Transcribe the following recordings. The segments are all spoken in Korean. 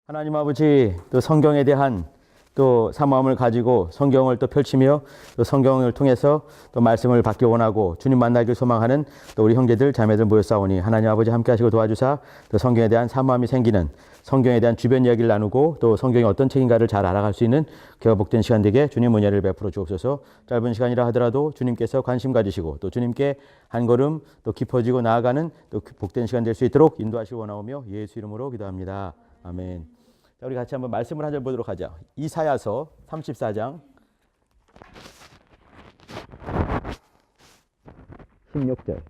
하나님 아버지, 또 성경에 대한 또 사모함을 가지고 성경을 또 펼치며 또 성경을 통해서 또 말씀을 받기 원하고 주님 만나길 소망하는 또 우리 형제들 자매들 모였사오니 하나님 아버지 함께 하시고 도와주사 또 성경에 대한 사모함이 생기는, 성경에 대한 주변 이야기를 나누고 또 성경이 어떤 책인가를 잘 알아갈 수 있는 귀와 복된 시간 되게 주님 은혜를 베풀어 주옵소서. 짧은 시간이라 하더라도 주님께서 관심 가지시고 또 주님께 한 걸음 또 깊어지고 나아가는 또 복된 시간 될 수 있도록 인도하시기 원하오며 예수 이름으로 기도합니다. 아멘. 자, 우리 같이 한번 말씀을 한 절 보도록 하죠. 이사야서 34장 16절.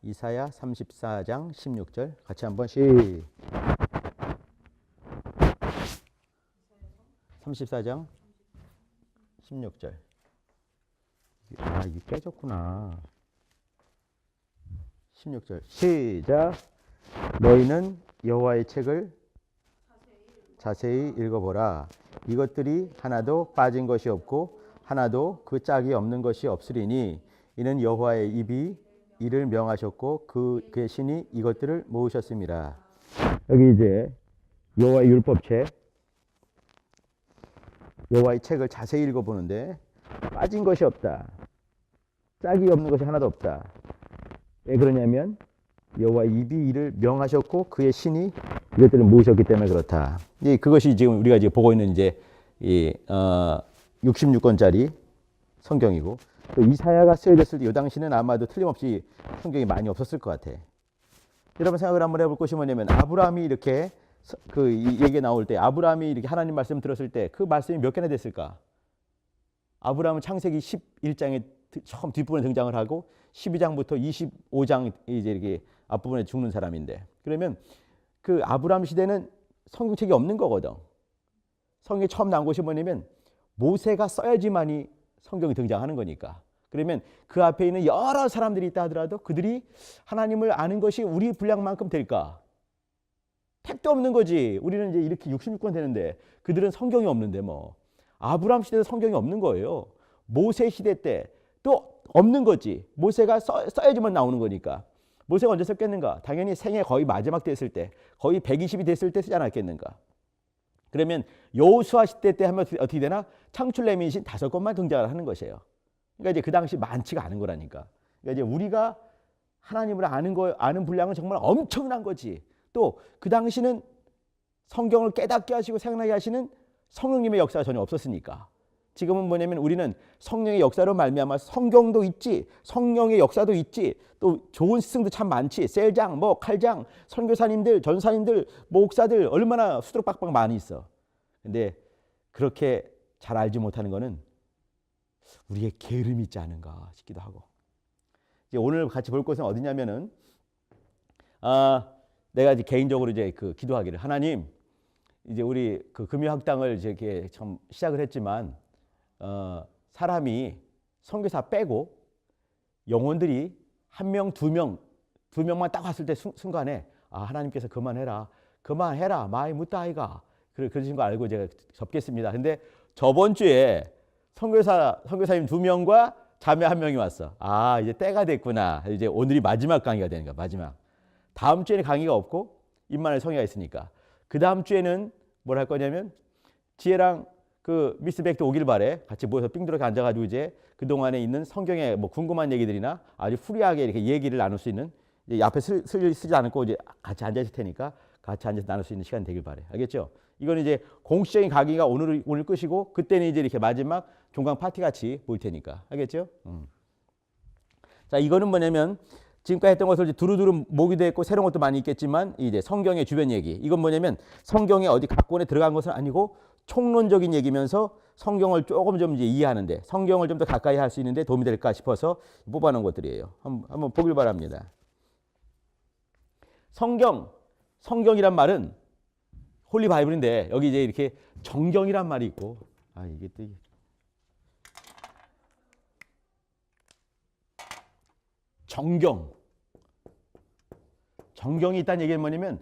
이사야 34장 16절 같이 한번 34장 16절. 아, 이게 깨졌구나. 16절 시작. 너희는 여호와의 책을 자세히 읽어보라. 이것들이 하나도 빠진 것이 없고 하나도 그 짝이 없는 것이 없으리니 이는 여호와의 입이 이를 명하셨고 그의 신이 이것들을 모으셨습니다. 여기 이제 여호와의 율법책, 여호와의 책을 자세히 읽어보는데 빠진 것이 없다, 짝이 없는 것이 하나도 없다. 왜 그러냐면 여호와의 입이 이를 명하셨고 그의 신이 이것들을 모으셨기 때문에 그렇다. 그것이 지금 우리가 지금 보고 있는 이제 66권짜리 성경이고, 또 이사야가 쓰여졌을 때 이 당시는 아마도 틀림없이 성경이 많이 없었을 것 같아. 여러분 생각을 한번 해볼 것이 뭐냐면, 아브라함이 이렇게 그 얘기 나올 때, 아브라함이 이렇게 하나님 말씀 들었을 때 그 말씀이 몇 개나 됐을까? 아브라함은 창세기 11장에 처음 뒷부분에 등장을 하고 12장부터 25장 이제 이렇게 앞부분에 죽는 사람인데, 그러면 그 아브라함 시대는 성경책이 없는 거거든. 성경이 처음 나온 것이 뭐냐면 모세가 써야지만이 성경이 등장하는 거니까. 그러면 그 앞에 있는 여러 사람들이 있다 하더라도 그들이 하나님을 아는 것이 우리 분량만큼 될까? 택도 없는 거지. 우리는 이제 이렇게 66권 되는데 그들은 성경이 없는데 뭐. 아브라함 시대도 성경이 없는 거예요. 모세 시대 때 또 없는 거지. 모세가 써야지만 나오는 거니까. 모세가 언제 썼겠는가? 당연히 생애 거의 마지막 됐을 때, 거의 120이 됐을 때 쓰지 않았겠는가? 그러면 여호수아 시대 때 하면 어떻게 되나? 창출 레미신 5권만 등장을 하는 것이에요. 그러니까 이제 그 당시 많지가 않은 거라니까. 그러니까 이제 우리가 하나님을 아는 분량은 정말 엄청난 거지. 또 그 당시는 성경을 깨닫게 하시고 생각나게 하시는 성령님의 역사가 전혀 없었으니까. 지금은 뭐냐면 우리는 성령의 역사로 말미암아 성경도 있지, 성령의 역사도 있지, 또 좋은 스승도 참 많지. 셀장, 뭐 칼장, 선교사님들, 전사님들, 목사들 얼마나 수두룩박박 많이 있어. 근데 그렇게 잘 알지 못하는 거는 우리의 게으름이 있지 않은가 싶기도 하고. 이제 오늘 같이 볼 것은 어디냐면은, 내가 이제 개인적으로 이제 그 기도하기를, 하나님, 이제 우리 그 금요학당을 이제 이렇게 좀 시작을 했지만, 사람이 선교사 빼고 영혼들이 한 명, 두 명만 딱 왔을 때 순간에 하나님께서 그만해라 마이 묻다이가 그러신 거 알고 제가 접겠습니다. 근데 저번 주에 선교사님 2명과 자매 1명이 왔어. 이제 때가 됐구나. 이제 오늘이 마지막 강의가 되는 거야. 마지막. 다음 주에는 강의가 없고 임마누엘 성회가 있으니까 그 다음 주에는 뭘 할 거냐면, 지혜랑 그 미스 백도 오길 바래. 같이 모여서 삥들어게 앉아가지고 이제 그 동안에 있는 성경에 뭐 궁금한 얘기들이나 아주 프리하게 이렇게 얘기를 나눌 수 있는, 이제 앞에 쓰지 않고 이제 같이 앉아 있을 테니까 같이 앉아서 나눌 수 있는 시간 되길 바래. 알겠죠? 이건 이제 공식적인 강의가 오늘 끝이고, 그때는 이제 이렇게 마지막 종강 파티 같이 보일 테니까. 알겠죠? 자, 이거는 뭐냐면 지금까지 했던 것을 이제 두루두루 모기도 했고 새로운 것도 많이 있겠지만, 이제 성경의 주변 얘기. 이건 뭐냐면 성경에 어디 각권에 들어간 것은 아니고 총론적인 얘기면서 성경을 조금 좀 이제 이해하는데, 성경을 좀 더 가까이 할 수 있는데 도움이 될까 싶어서 뽑아놓은 것들이에요. 한번 보길 바랍니다. 성경이란 말은 홀리 바이블인데, 여기 이제 이렇게 정경이란 말이 있고, 이게 또 정경이 있다는 얘기는 뭐냐면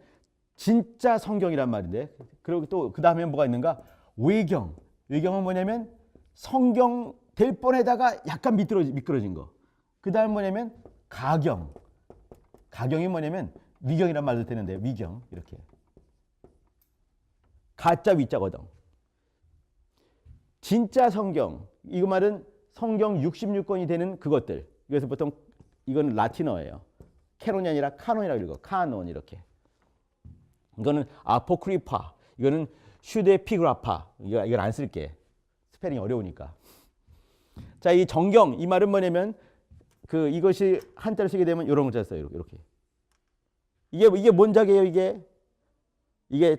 진짜 성경이란 말인데, 그리고 또 그 다음에 뭐가 있는가? 외경은 뭐냐면 성경 될 뻔에다가 약간 미끄러진 거. 그 다음 뭐냐면 가경. 가경이 뭐냐면 위경이란 말도 되는데 위경 이렇게. 가짜 위자거든. 진짜 성경. 이거 말은 성경 66권이 되는 그것들. 그래서 보통 이건 라틴어예요. 캐논이 아니라 카논이라고 읽어. 카논 이렇게. 이거는 아포크리파. 이거는 슈데피그라파. 이걸 안 쓸게. 스페링이 어려우니까. 자, 이 정경 이 말은 뭐냐면 그 이것이 한자로 쓰게 되면 이런 글자 써요. 이렇게. 이게 뭔 자예요, 이게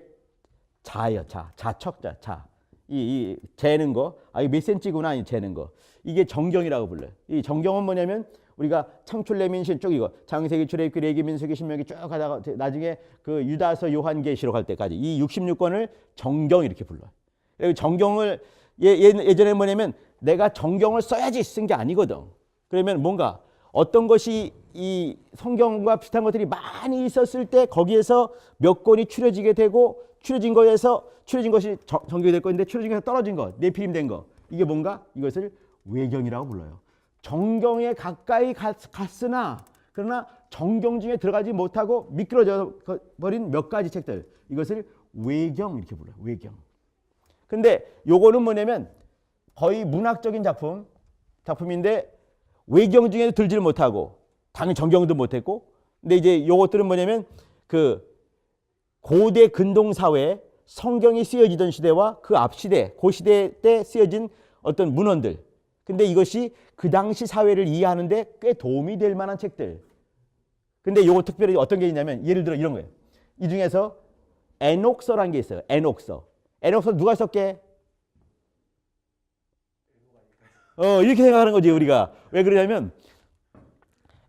자예요. 자척자. 자. 이 재는 거. 아, 이게 몇 센치구나. 이 재는 거. 이게 정경이라고 불러요. 이 정경은 뭐냐면 우리가 창출레민신 쭉 이거 창세기, 출애굽기, 레위기, 민수기, 신명기 쭉 가다가 나중에 그 유다서, 요한계시록 할 때까지 이 66권을 정경 이렇게 불러요. 그리고 정경을 예전에 뭐냐면 내가 정경을 써야지 쓴 게 아니거든. 그러면 뭔가 어떤 것이 이 성경과 비슷한 것들이 많이 있었을 때 거기에서 몇 권이 추려지게 되고 추려진 것이 정경이 될 건데 추려진 것에서 떨어진 것, 네피림 된 거. 이게 뭔가 이것을 외경이라고 불러요. 정경에 가까이 갔으나 그러나 정경 중에 들어가지 못하고 미끄러져 버린 몇 가지 책들. 이것을 외경 이렇게 불러요. 외경. 근데 요거는 뭐냐면 거의 문학적인 작품인데 외경 중에 들지를 못하고 당연히 정경도 못했고 근데 이제 요것들은 뭐냐면 그 고대 근동 사회에 성경이 쓰여지던 시대와 그 앞 시대, 그 시대 때 쓰여진 어떤 문헌들. 근데 이것이 그 당시 사회를 이해하는데 꽤 도움이 될 만한 책들. 근데 요거 특별히 어떤 게 있냐면 예를 들어 이런 거예요. 이 중에서 에녹서라는 게 있어요. 에녹서. 에녹서 누가 썼게? 이렇게 생각하는 거지 우리가. 왜 그러냐면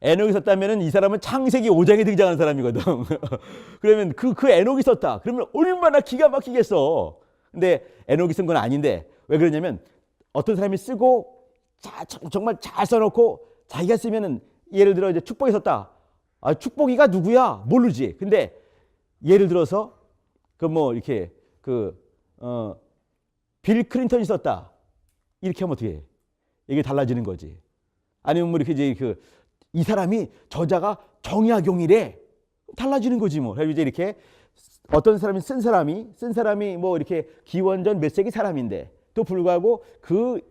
에녹이 썼다면은 이 사람은 창세기 5장에 등장하는 사람이거든. 그러면 그 에녹이 썼다. 그러면 얼마나 기가 막히겠어. 근데 에녹이 쓴 건 아닌데 왜 그러냐면 어떤 사람이 쓰고 정말 잘 써놓고 자기가 쓰면은 예를 들어 이제 축복이 썼다. 아, 축복이가 누구야? 모르지. 근데 예를 들어서 그 뭐 이렇게 빌 클린턴이 썼다. 이렇게 하면 어떻게 해? 이게 달라지는 거지. 아니면 뭐 이렇게 이제 이 사람이 저자가 정약용이래. 달라지는 거지 뭐. 그래서 이제 이렇게 어떤 사람이 쓴 사람이 뭐 이렇게 기원전 몇 세기 사람인데 또 불구하고 그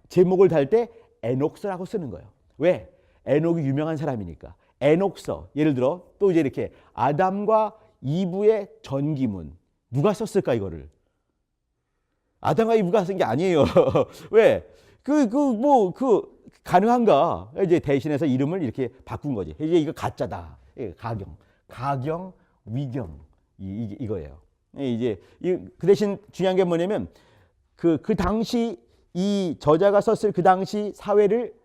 제목을 달 때 에녹서라고 쓰는 거예요. 왜? 에녹이 유명한 사람이니까. 에녹서. 예를 들어 또 이제 이렇게 아담과 이브의 전기문. 누가 썼을까 이거를? 아담과 이브가 쓴 게 아니에요. 왜? 가능한가? 이제 대신해서 이름을 이렇게 바꾼 거지. 이제 이거 가짜다. 가경, 위경. 이거예요. 이제 그 대신 중요한 게 뭐냐면 그 당시 이 저자가 썼을 그 당시 사회를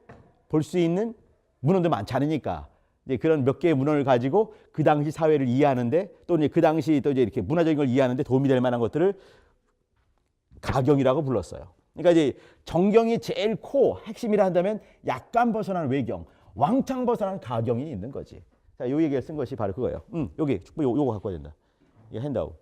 볼 수 있는 문헌도 많지 않으니까 이제 그런 몇 개의 문헌을 가지고 그 당시 사회를 이해하는데 또 이제 그 당시 또 이제 이렇게 문화적인 걸 이해하는데 도움이 될 만한 것들을 가경이라고 불렀어요. 그러니까 이제 정경이 제일 핵심이라 한다면 약간 벗어난 외경, 왕창 벗어난 가경이 있는 거지. 자, 요 얘기를 쓴 것이 바로 그거예요. 여기 요거 갖고 와야 된다. 이 핸드아웃.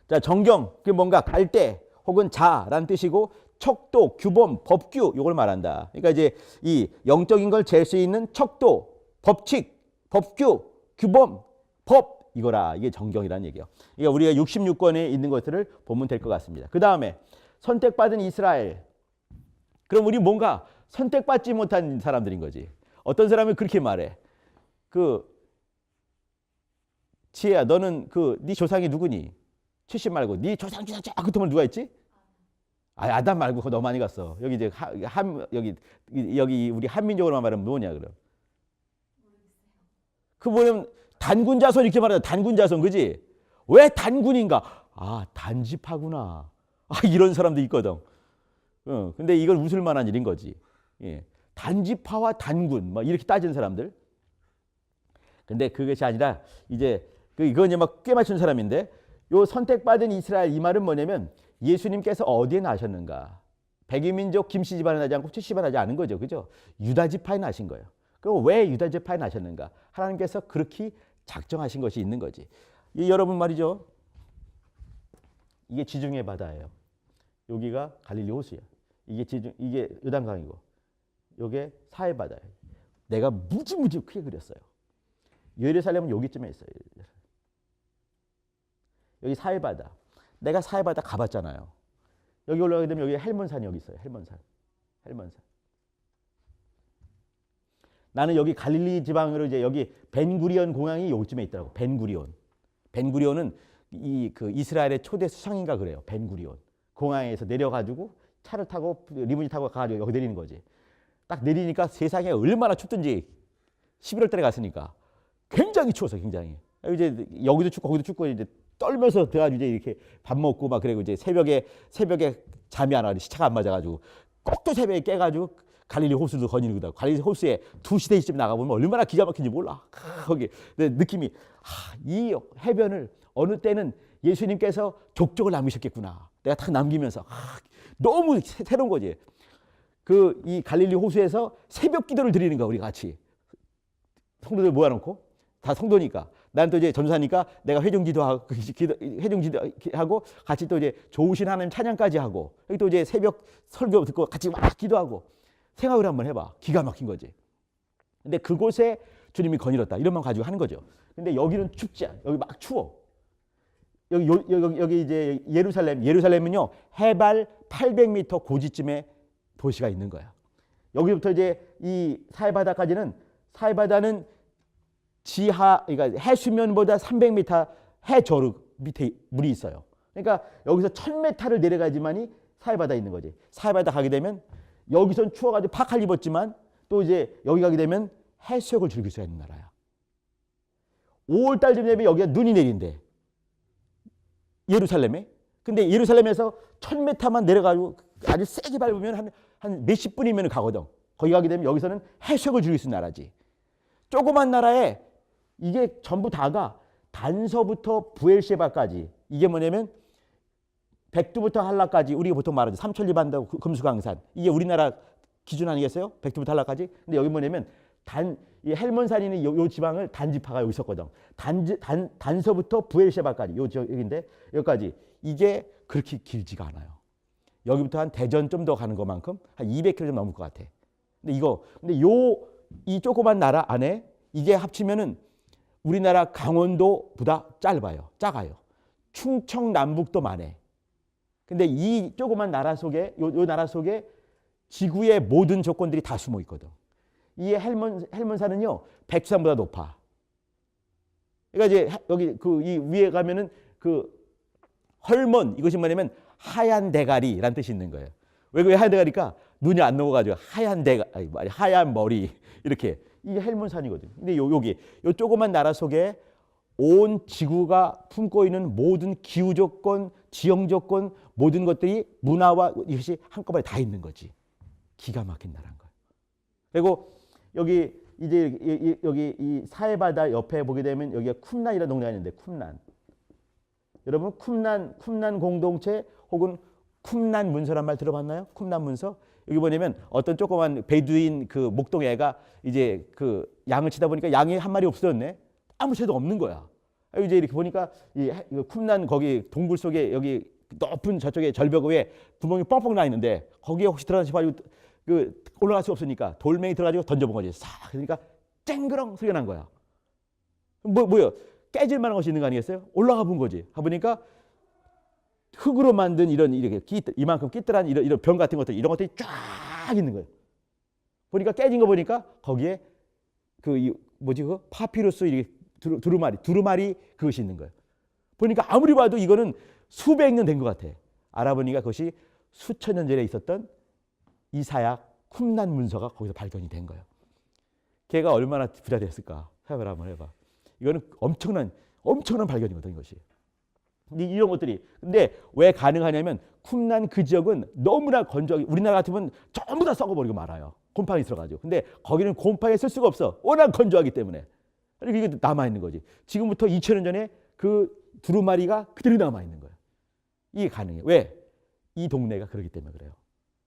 자, 정경 그게 뭔가 갈대 혹은 자라는 뜻이고 척도, 규범, 법규 요걸 말한다. 그러니까 이제 이 영적인 걸 잴 수 있는 척도, 법칙, 법규, 규범, 법 이거라. 이게 정경이라는 얘기예요. 그러니까 우리가 66권에 있는 것들을 보면 될 것 같습니다. 그 다음에 선택받은 이스라엘. 그럼 우리 뭔가 선택받지 못한 사람들인 거지. 어떤 사람은 그렇게 말해. 지혜야, 너는 네 조상이 누구니? 70 말고 네 조상 쫙 끝으면 누가 있지? 아담 말고 그거 너무 많이 갔어. 여기 이제 여기 우리 한민족으로만 말하면 뭐냐 그럼? 그 뭐냐면 단군 자손 이렇게 말하자. 단군 자손 그지? 왜 단군인가? 단지파구나. 이런 사람도 있거든. 근데 이걸 웃을 만한 일인 거지. 예. 단지파와 단군 막 이렇게 따지는 사람들. 근데 그것이 아니라 이제 이건 이제 막 꽤 맞춘 사람인데 요 선택받은 이스라엘 이 말은 뭐냐면 예수님께서 어디에 나셨는가? 백이민족 김씨 집안에 나지 않고 최씨 집안에 나지 않은 거죠. 그죠? 유다 지파에 나신 거예요. 그럼 왜 유다 지파에 나셨는가? 하나님께서 그렇게 작정하신 것이 있는 거지. 여러분 말이죠. 이게 지중해 바다예요. 여기가 갈릴리 호수야. 이게 요단강이고 요게 사해바다예요. 내가 무지무지 크게 그렸어요. 예루살렘은 여기쯤에 있어요. 여기 사해바다. 내가 사해바다 가봤잖아요. 여기 올라가게 되면 여기 헬몬산이 여기 있어요. 헬몬산. 나는 여기 갈릴리 지방으로 이제 여기 벤구리온 공항이 여기쯤에 있더라고. 벤구리온은 이 그 이스라엘의 초대 수상인가 그래요. 벤구리온 공항에서 내려가지고 차를 타고 리무진 타고 가가지고 여기 내리는 거지. 딱 내리니까 세상에 얼마나 춥든지 11월 달에 갔으니까 굉장히 추워서 굉장히. 이제 여기도 춥고 거기도 춥고 이제 떨면서 들어가지고 이제 이렇게 밥 먹고 막 그리고 이제 새벽에 잠이 안 와. 시차가 안 맞아가지고 꼭 또 새벽에 깨가지고 갈릴리 호수도 거니거든. 갈릴리 호수에 2시 3시쯤 나가보면 얼마나 기가 막힌지 몰라. 거기 느낌이 이 해변을 어느 때는 예수님께서 족적을 남기셨겠구나. 내가 딱 남기면서 너무 새로운 거지. 그 이 갈릴리 호수에서 새벽 기도를 드리는 거야. 우리 같이 성도들 모아놓고 다 성도니까. 난 또 이제 전도사니까 내가 회중기도하고 회중기도하고 같이 또 이제 좋으신 하나님 찬양까지 하고 여기 또 이제 새벽 설교 듣고 같이 막 기도하고. 생각을 한번 해봐. 기가 막힌 거지. 근데 그곳에 주님이 거닐었다. 이런 만 가지고 하는 거죠. 근데 여기는 춥지 않아. 여기 막 추워. 여기 이제 예루살렘은요 해발 800m 고지쯤에 도시가 있는 거야. 여기부터 이제 이 사해바다까지는 사해바다는 그러니까 해수면보다 300m 해저루 밑에 물이 있어요. 그러니까 여기서 1000m를 내려가지만이 사해바다에 있는 거지. 사해바다 가게 되면 여기선 추워가지고 파카를 입었지만 또 이제 여기 가게 되면 해수욕을 즐길 수 있는 나라야. 5월달쯤 되면 여기가 눈이 내린대. 예루살렘에. 근데 예루살렘에서 1000m만 내려가지고 아주 세게 밟으면 한 몇십 분이면 가거든. 거기 가게 되면 여기서는 해수욕을 즐길 수 있는 나라지. 조그만 나라에 이게 전부 다가 단서부터 부엘셰바까지 이게 뭐냐면 백두부터 한라까지 우리가 보통 말하죠. 삼천리반도 금수강산. 이게 우리나라 기준 아니겠어요? 백두부터 한라까지. 근데 여기 뭐냐면 이 헬몬산이 있는 요 지방을 단지파가 여기 있었거든. 단서부터 부엘셰바까지 요 지역인데 여기까지 이게 그렇게 길지가 않아요. 여기부터 한 대전 좀 더 가는 것만큼 한 200km 좀 넘을 것 같아. 근데 이 조그만 나라 안에 이게 합치면은 우리나라 강원도보다 작아요. 충청 남북도 많아. 근데 이 조그만 나라 속에 요 나라 속에 지구의 모든 조건들이 다 숨어 있거든. 이 헬몬산은요 백두산보다 높아. 그러니까 이제 여기 이 위에 가면은 헐몬 이것이 뭐냐면 하얀 대가리라는 뜻이 있는 거예요. 왜 하얀 대가리가 눈이 안 녹아가지고 하얀 머리 이렇게 이게 헬몬산이거든. 근데 여기 요 조그만 나라 속에 온 지구가 품고 있는 모든 기후 조건, 지형 조건 모든 것들이 문화와 이것이 한꺼번에 다 있는 거지. 기가 막힌 나라인 거예요. 그리고 여기 이제 여기 이 사해바다 옆에 보게 되면 여기가 쿰란이라는 동네가 있는데 쿰란. 여러분 쿰란 공동체 혹은 쿰란 문서란 말 들어봤나요? 쿰란 문서. 여기 뭐냐면 어떤 조그만 베두인 그 목동애가 이제 그 양을 치다 보니까 양이 한 마리 없어졌네. 아무 새도 없는 거야. 이제 이렇게 보니까 이 쿰란 거기 동굴 속에 여기 높은 저쪽에 절벽 위에 구멍이 뻥뻥 나 있는데 거기에 혹시 들어가서 가지고 올라갈 수 없으니까 돌멩이 들어가지고 던져본 거지. 싹 그러니까 쨍그렁 소리가 난 거야. 뭐요? 깨질 만한 것이 있는 거 아니겠어요? 올라가 본 거지. 가보니까 흙으로 만든 이렇게 이만큼 끼뜰한 이런 병 같은 것들 이런 것들이 쫙 있는 거예요. 보니까 깨진 거 보니까 거기에 파피루스 이렇게 두루마리 그것이 있는 거예요. 보니까 아무리 봐도 이거는 수백 년 된 것 같아. 알아보니까 그것이 수천 년 전에 있었던 이사야 쿰란 문서가 거기서 발견이 된 거예요. 걔가 얼마나 부자 됐을까 생각을 한번 해봐. 이거는 엄청난 발견이거든 이것이. 이런 것들이. 근데 왜 가능하냐면 쿰란 그 지역은 너무나 건조하게 우리나라 같으면 전부 다 썩어버리고 말아요. 곰팡이 들어가지고. 근데 거기는 곰팡이 쓸 수가 없어. 워낙 건조하기 때문에. 그리고 이게 남아있는 거지. 지금부터 2000년 전에 그 두루마리가 그대로 남아있는 거예요. 이게 가능해. 왜? 이 동네가 그러기 때문에 그래요.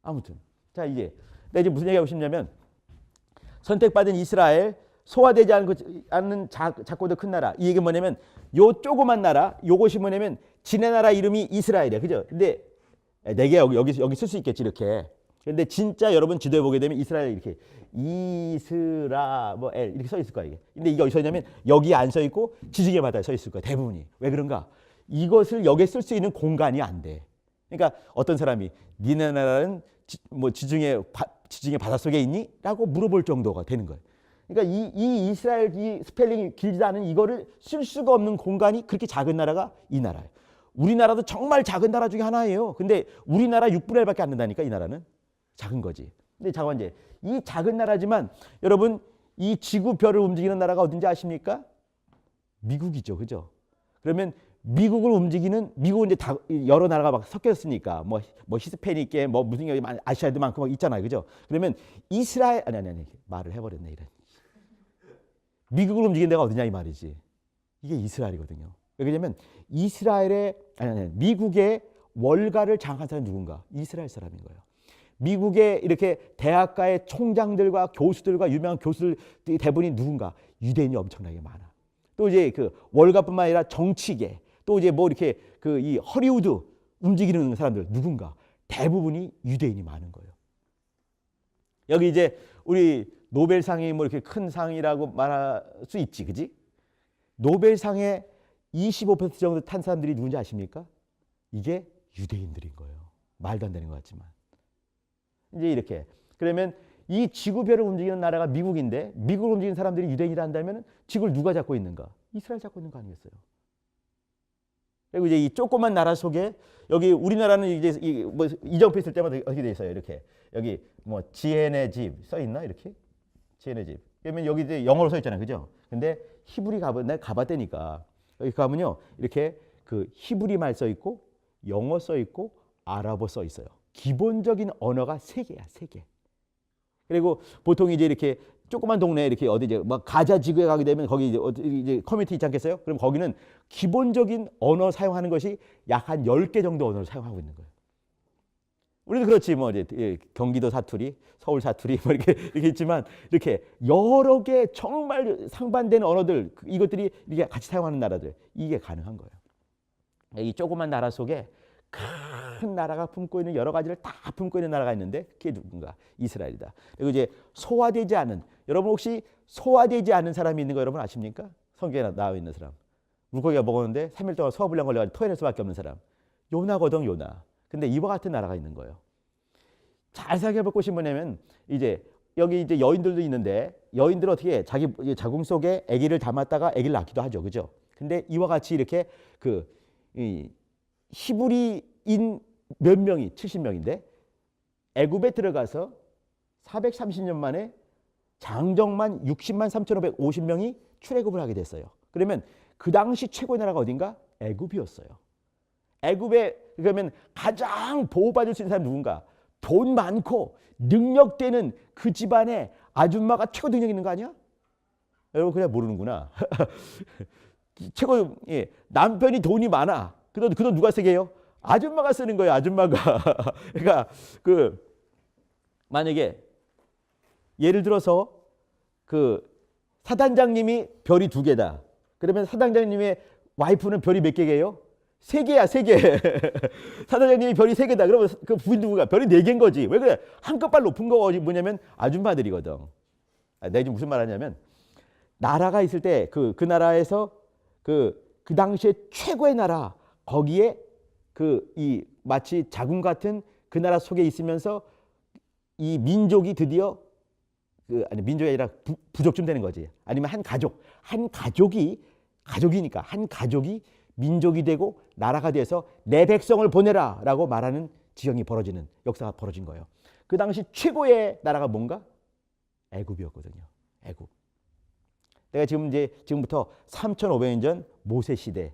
아무튼. 자, 내가 이제 무슨 얘기하고 싶냐면 선택받은 이스라엘 소화되지 않는 작고 더 큰 나라. 이 얘기는 뭐냐면 요 조그만 나라, 요것이 뭐냐면 지네 나라 이름이 이스라엘이야. 그죠? 근데 내게 여기 쓸 수 있겠지 이렇게. 그런데 진짜 여러분 지도에 보게 되면 이스라엘 이렇게 이스라 뭐 엘 이렇게 써 있을 거야 이게. 근데 이게 어디 써 있냐면 여기 안 써 있고 지중해 바다에 써 있을 거야 대부분이. 왜 그런가? 이것을 여기에 쓸 수 있는 공간이 안 돼. 그러니까 어떤 사람이 니네 나라는 지중해 바닷속에 있니? 라고 물어볼 정도가 되는 거예요. 그러니까 이 이스라엘 이 스펠링이 길지 않은 이거를 쓸 수가 없는 공간이 그렇게 작은 나라가 이 나라예요. 우리나라도 정말 작은 나라 중에 하나예요. 근데 우리나라 6분의 1밖에 안 된다니까 이 나라는. 작은 거지. 근데 잠깐만 이제 이 작은 나라지만 여러분 이 지구별을 움직이는 나라가 어딘지 아십니까? 미국이죠. 그죠? 그러면 미국을 움직이는 미국은 이제 다 여러 나라가 막 섞였으니까 뭐 히스패닉계 뭐 무슨 여기 아시아도 많고 막 있잖아요. 그죠? 그러면 이스라엘 아니 말을 해버렸네 이런. 미국을 움직이는 데가 어디냐 이 말이지. 이게 이스라엘이거든요. 왜냐면 이스라엘의 미국의 월가를 장악한 사람이 누군가? 이스라엘 사람인 거예요. 미국의 이렇게 대학가의 총장들과 교수들과 유명한 교수들 대부분이 누군가? 유대인이 엄청나게 많아. 또 이제 그 월가뿐만 아니라 정치계, 또 이제 뭐 이렇게 그 이 허리우드 움직이는 사람들 누군가? 대부분이 유대인이 많은 거예요. 여기 이제 우리 노벨상이 뭐 이렇게 큰 상이라고 말할 수 있지, 그지? 노벨상의 25% 정도 탄 사람들이 누군지 아십니까? 이게 유대인들인 거예요. 말도 안 되는 것 같지만. 이제 이렇게. 그러면 이 지구별을 움직이는 나라가 미국인데 미국을 움직이는 사람들이 유대인이라 한다면 지구를 누가 잡고 있는가? 이스라엘 잡고 있는 거 아니겠어요? 그리고 이제 이 조그만 나라 속에 여기 우리나라는 이제 뭐 이정표 있을 때마다 어떻게 돼 있어요? 이렇게 여기 뭐 지혜네 집 써 있나 이렇게? 지혜네 집. 그러면 여기 이제 영어로 써 있잖아요, 그죠? 근데 히브리 내가 가봤다니까 여기 가면요 이렇게 그 히브리 말 써 있고 영어 써 있고 아랍어 써 있어요. 기본적인 언어가 세 개야, 세 개. 그리고 보통 이제 이렇게 조그만 동네에 이렇게 어디 이제 막 가자 지구에 가게 되면 거기 이제 커뮤니티 있지 않겠어요? 그럼 거기는 기본적인 언어 사용하는 것이 약 한 10개 정도 언어를 사용하고 있는 거예요. 우리도 그렇지 뭐 이제 경기도 사투리, 서울 사투리 뭐 이렇게 있지만 이렇게 여러 개 정말 상반되는 언어들 이것들이 이렇게 같이 사용하는 나라들 이게 가능한 거예요. 이 조그만 나라 속에 큰 나라가 품고 있는 여러 가지를 다 품고 있는 나라가 있는데 그게 누군가? 이스라엘이다. 그리고 이제 소화되지 않은 여러분 혹시 소화되지 않은 사람이 있는 거 여러분 아십니까? 성경에 나와 있는 사람. 물고기가 먹었는데 3일 동안 소화불량 걸려가지고 토해낼 수밖에 없는 사람. 요나거든 요나. 근데 이와 같은 나라가 있는 거예요. 잘 생각해 볼 것이 뭐냐면 이제 여기 이제 여인들도 있는데 여인들은 어떻게 해? 자기 자궁 속에 아기를 담았다가 아기를 낳기도 하죠. 그죠? 근데 이와 같이 이렇게 히브리인 몇 명이 70명인데 애굽에 들어가서 430년 만에 장정만 60만 3,550명이 출애굽을 하게 됐어요. 그러면 그 당시 최고의 나라가 어딘가? 애굽이었어요. 애굽에 그러면 가장 보호받을 수 있는 사람이 누군가? 돈 많고 능력되는 그 집안에 아줌마가 최고 능력 있는 거 아니야? 여러분 그냥 모르는구나. 최고 남편이 돈이 많아. 그 돈 누가 쓰게 해요? 아줌마가 쓰는 거예요. 아줌마가. 그러니까 그 만약에 예를 들어서 그 사단장님이 별이 2개다. 그러면 사단장님의 와이프는 별이 몇 개예요? 3개야, 3개. 사단장님이 별이 3개다. 그러면 그 부인 누구가? 별이 4개인 거지. 왜 그래? 한껏발 높은 거 뭐냐면 아줌마들이거든. 내가 지금 무슨 말 하냐면 나라가 있을 때 그 나라에서 그 당시에 최고의 나라 거기에 이 마치 자궁 같은 그 나라 속에 있으면서 이 민족이 드디어 아니 민족이 아니라 부족 좀 되는 거지. 아니면 한 가족이니까 한 가족이 민족이 되고 나라가 돼서 내 백성을 보내라라고 말하는 지형이 벌어지는 역사가 벌어진 거예요. 그 당시 최고의 나라가 뭔가? 애굽이었거든요. 애굽. 내가 지금부터 3,500년 전 모세 시대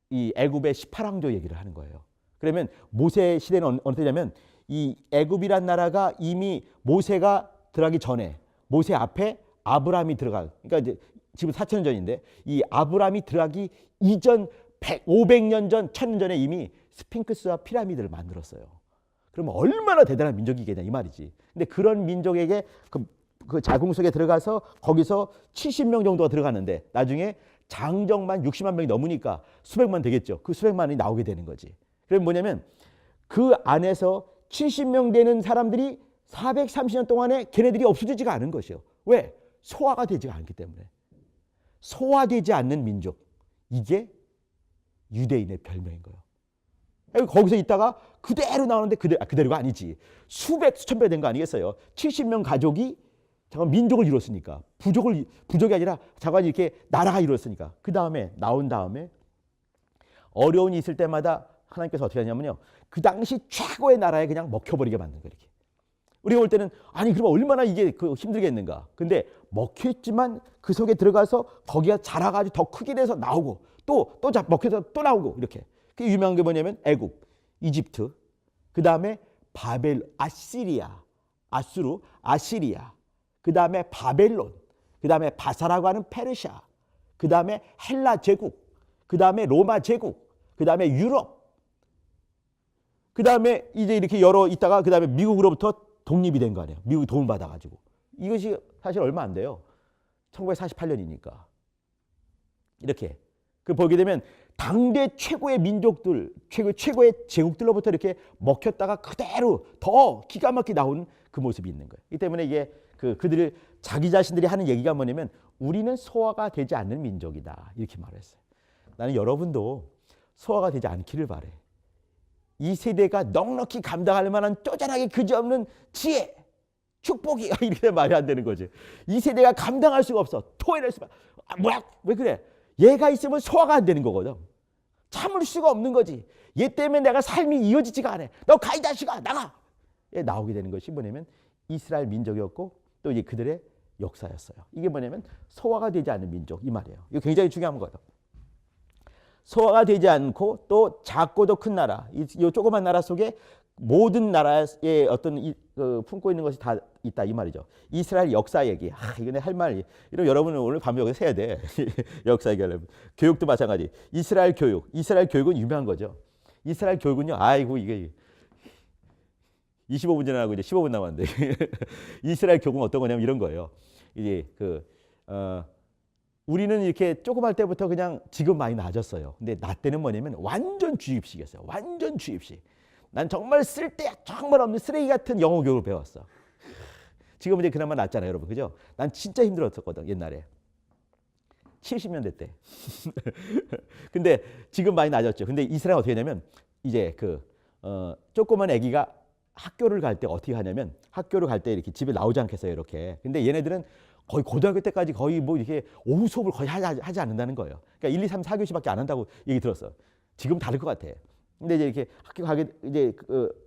이 애굽의 18왕조 얘기를 하는 거예요. 그러면 모세 시대는 어느 때냐면 이 애굽이란 나라가 이미 모세가 들어가기 전에 모세 앞에 아브라함이 들어가. 그러니까 이제 지금 4,000년 전인데 이 아브라함이 들어가기 이전 500년 전, 1,000년 전에 이미 스핑크스와 피라미드를 만들었어요. 그러면 얼마나 대단한 민족이겠냐 이 말이지. 근데 그런 민족에게 그 자궁 속에 들어가서 거기서 70명 정도가 들어가는데 나중에 장정만 60만 명이 넘으니까 수백만 되겠죠. 그 수백만이 나오게 되는 거지. 그럼 뭐냐면 그 안에서 70명 되는 사람들이 430년 동안에 걔네들이 없어지지가 않은 것이요. 왜? 소화가 되지가 않기 때문에. 소화되지 않는 민족. 이게 유대인의 별명인 거예요. 거기서 있다가 그대로 나오는데 그대로가 아니지. 수백 수천 배 된 거 아니겠어요? 70명 가족이 잠깐 민족을 이뤘으니까. 부족이 아니라 잠깐 이렇게 나라가 이뤘으니까. 그 다음에 나온 다음에 어려움이 있을 때마다 하나님께서 어떻게 하냐면요. 그 당시 최고의 나라에 그냥 먹혀버리게 만든 거예요. 이렇게. 우리가 볼 때는 아니 그러면 얼마나 이게 힘들겠는가. 근데 먹혔지만 그 속에 들어가서 거기가 자라가지고 더 크게 돼서 나오고 또 먹혀서 또 나오고 이렇게. 그 유명한 게 뭐냐면 애굽, 이집트, 그 다음에 아시리아, 아수르, 아시리아, 그 다음에 바벨론, 그 다음에 바사라고 하는 페르시아, 그 다음에 헬라 제국, 그 다음에 로마 제국, 그 다음에 유럽, 그 다음에 이제 이렇게 열어 있다가 그 다음에 미국으로부터 독립이 된 거 아니에요. 미국이 도움을 받아가지고. 이것이 사실 얼마 안 돼요. 1948년이니까. 이렇게. 그 보게 되면 당대 최고의 민족들, 최고의 제국들로부터 이렇게 먹혔다가 그대로 더 기가 막히게 나오는 그 모습이 있는 거예요. 이 때문에 이게 그들을 자기 자신들이 하는 얘기가 뭐냐면 우리는 소화가 되지 않는 민족이다. 이렇게 말했어요. 나는 여러분도 소화가 되지 않기를 바래. 이 세대가 넉넉히 감당할 만한 쪼잔하게 그지없는 지혜, 축복이 이렇게 말이 안 되는 거지. 이 세대가 감당할 수가 없어. 토해낼 수만. 뭐야? 왜 그래? 얘가 있으면 소화가 안 되는 거거든. 참을 수가 없는 거지. 얘 때문에 내가 삶이 이어지지가 않아. 너 가 이 자식아 나가. 나오게 되는 것이 뭐냐면 이스라엘 민족이었고 또 이제 그들의 역사였어요. 이게 뭐냐면 소화가 되지 않는 민족 이 말이에요. 이거 굉장히 중요한 거예요. 소화가 되지 않고 또 작고도 큰 나라, 이 조그만 나라 속에 모든 나라의 어떤 품고 있는 것이 다 있다 이 말이죠. 이스라엘 역사 얘기. 이거는 할 말. 이런 여러분은 오늘 밤에 여기서 해야 돼. 역사 얘기하려면. 교육도 마찬가지. 이스라엘 교육은 유명한 거죠. 이스라엘 교육은요. 아이고 이게 25분 지나고 이제 15분 남았는데 이스라엘 교육은 어떤 거냐면 이런 거예요. 이제 우리는 이렇게 조그만 때부터 그냥 지금 많이 낮았어요. 근데 나 때는 뭐냐면 완전 주입식이었어요. 완전 주입식. 난 정말 쓸데 정말 없는 쓰레기 같은 영어 교육을 배웠어. 지금은 이제 그나마 낫잖아요, 여러분. 그죠? 난 진짜 힘들었었거든, 옛날에. 70년대 때. 근데 지금 많이 낮았죠. 근데 이스라엘은 어떻게 하냐면 이제 조그만 아기가 학교를 갈 때 어떻게 하냐면 학교를 갈 때 이렇게 집에 나오지 않겠어요, 이렇게. 근데 얘네들은 거의 고등학교 때까지 거의 뭐 이렇게 오후 수업을 거의 하지 않는다는 거예요. 그러니까 1, 2, 3, 4교시밖에 안 한다고 얘기 들었어. 지금 다를 것 같아. 근데 이제 이렇게 학교 가게 이제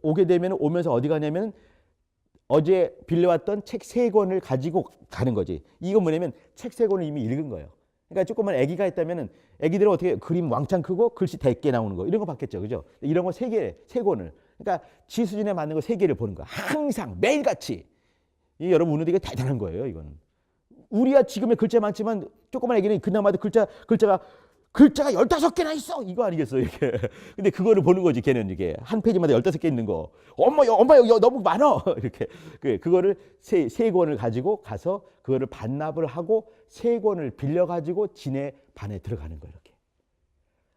오게 되면 오면서 어디 가냐면 어제 빌려왔던 책 3권을 가지고 가는 거지. 이건 뭐냐면 책 3권을 이미 읽은 거예요. 그러니까 조금만 아기가 있다면은 아기들은 어떻게 그림 왕창 크고 글씨 대개 나오는 거 이런 거 봤겠죠, 그죠? 이런 거 3권을. 그러니까 지 수준에 맞는 거 3개를 보는 거야. 항상 매일같이. 이 여러분 우는 되게 대단한 거예요, 이건. 우리야 지금의 글자 많지만 조그만 애기는 그나마도 글자가 15개나 있어. 이거 아니겠어요, 이게. 근데 그거를 보는 거지, 걔는 이게. 한 페이지마다 15개 있는 거. 엄마, 여기 너무 많아. 이렇게. 그거를 세 권을 가지고 가서 그거를 반납을 하고 3권을 빌려가지고 지네 반에 들어가는 거예요, 이렇게.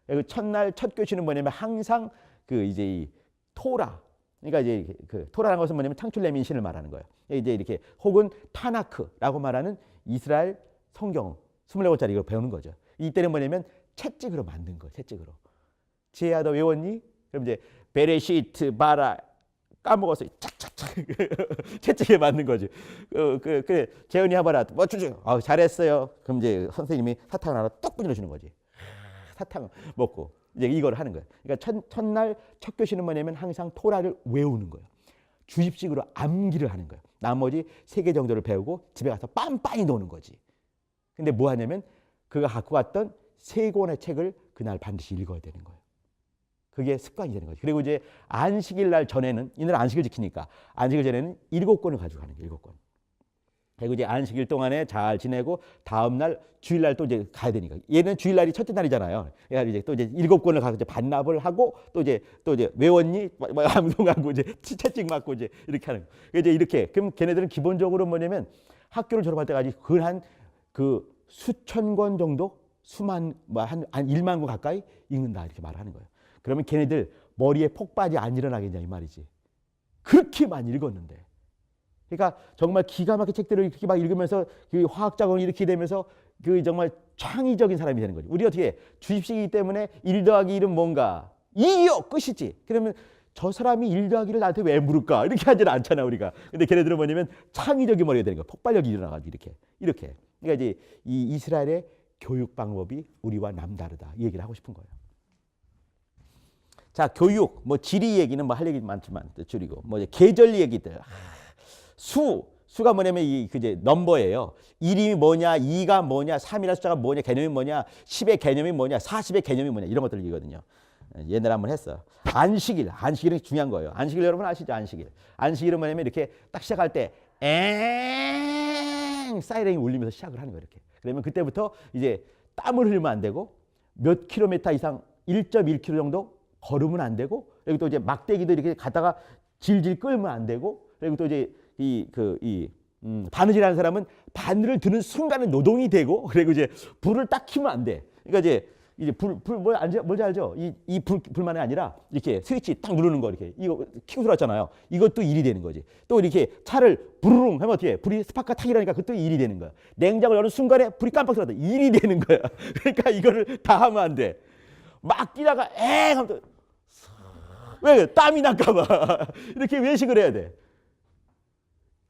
그리고 첫날, 첫 교시는 뭐냐면 항상 이제 이 토라. 그러니까 이제 토라라는 것은 뭐냐면 창출내민 신을 말하는 거예요. 이제 이렇게 혹은 타나크라고 말하는 이스라엘 성경 24권짜리 이걸 배우는 거죠. 이때는 뭐냐면 채찍으로 만든 거예요. 채찍으로. 지혜야 너 외웠니? 그럼 이제 베레시트 바라 까먹었어. 착착착 채찍에 맞는 거지. 그래 재현이 해봐라. 뭐 주죠. 잘했어요. 그럼 이제 선생님이 사탕 하나 뚝 뿌려 주는 거지. 사탕 먹고 이제 이걸 하는 거예요. 그러니까 첫날 첫 교시는 뭐냐면 항상 토라를 외우는 거예요. 주입식으로 암기를 하는 거예요. 나머지 3개 정도를 배우고 집에 가서 빤빤히 노는 거지. 근데 뭐 하냐면 그가 갖고 갔던 3권의 책을 그날 반드시 읽어야 되는 거예요. 그게 습관이 되는 거죠. 그리고 이제 안식일 날 전에는 이날 안식을 지키니까 안식일 전에는 7권을 가지고 가는 거예요. 7권. 그리고 이제 안식일 동안에 잘 지내고 다음 날 주일날 또 이제 가야 되니까 얘는 주일날이 첫째 날이잖아요. 그래서 이제 또 이제 7권을 가서 이제 반납을 하고 또 이제 외웠니? 암송하고 이제 채찍 맞고 이제 이렇게 하는 거예요. 이제 이렇게 그럼 걔네들은 기본적으로 뭐냐면 학교를 졸업할 때까지 한 수천 권 정도 수만 한 1만 권 가까이 읽는다 이렇게 말하는 거예요. 그러면 걔네들 머리에 폭발이 안 일어나겠냐 이 말이지. 그렇게 많이 읽었는데 그러니까 정말 기가 막힌 책들을 이렇게 막 읽으면서 그 화학 작용을 이렇게 되면서 그 정말 창의적인 사람이 되는 거죠. 우리 어떻게 주입식이기 때문에 1 더하기 1은 뭔가 2요 끝이지. 그러면 저 사람이 1 더하기를 나한테 왜 물을까? 이렇게 하지는 않잖아 우리가. 근데 걔네들은 뭐냐면 창의적인 머리가 되는 거야. 폭발력이 일어나가지고 이렇게. 그러니까 이제 이 이스라엘의 교육 방법이 우리와 남다르다. 이 얘기를 하고 싶은 거예요. 자, 교육, 뭐 지리 얘기는 뭐 할 얘기 많지만 줄이고, 뭐 이제 계절 얘기들, 수가 뭐냐면 이 그제 넘버예요. 1이 뭐냐, 2가 뭐냐, 3이라는 숫자가 뭐냐, 개념이 뭐냐, 10의 개념이 뭐냐, 40의 개념이 뭐냐 이런 것들을 얘기거든요. 옛날에 한번 했어. 안식일은 중요한 거예요. 안식일 여러분 아시죠? 안식일은 뭐냐면 이렇게 딱 시작할 때 사이렌이 울리면서 시작을 하는 거예요. 이렇게. 그러면 그때부터 이제 땀을 흘리면 안 되고 몇 킬로미터 이상 1.1km 정도 걸으면 안 되고, 그리고 또 이제 막대기도 이렇게 가다가 질질 끌면 안 되고, 그리고 또 이제 바느질하는 사람은 바늘을 드는 순간에 노동이 되고, 그리고 이제 불을 딱 켜면 안 돼. 그러니까 이제 뭔지 알죠? 이 불만이 아니라 이렇게 스위치 딱 누르는 거 이렇게 이거 켜고 들어왔잖아요. 이것도 일이 되는 거지. 또 이렇게 차를 부르릉 하면 어떻게 해? 불이 스파크가 타기 라니까 그것도 일이 되는 거야. 냉장고 여는 순간에 불이 깜빡 들어왔다. 일이 되는 거야. 그러니까 이거를 다 하면 안 돼. 막 뛰다가 하면 왜? 땀이 날까 봐. 이렇게 외식을 해야 돼.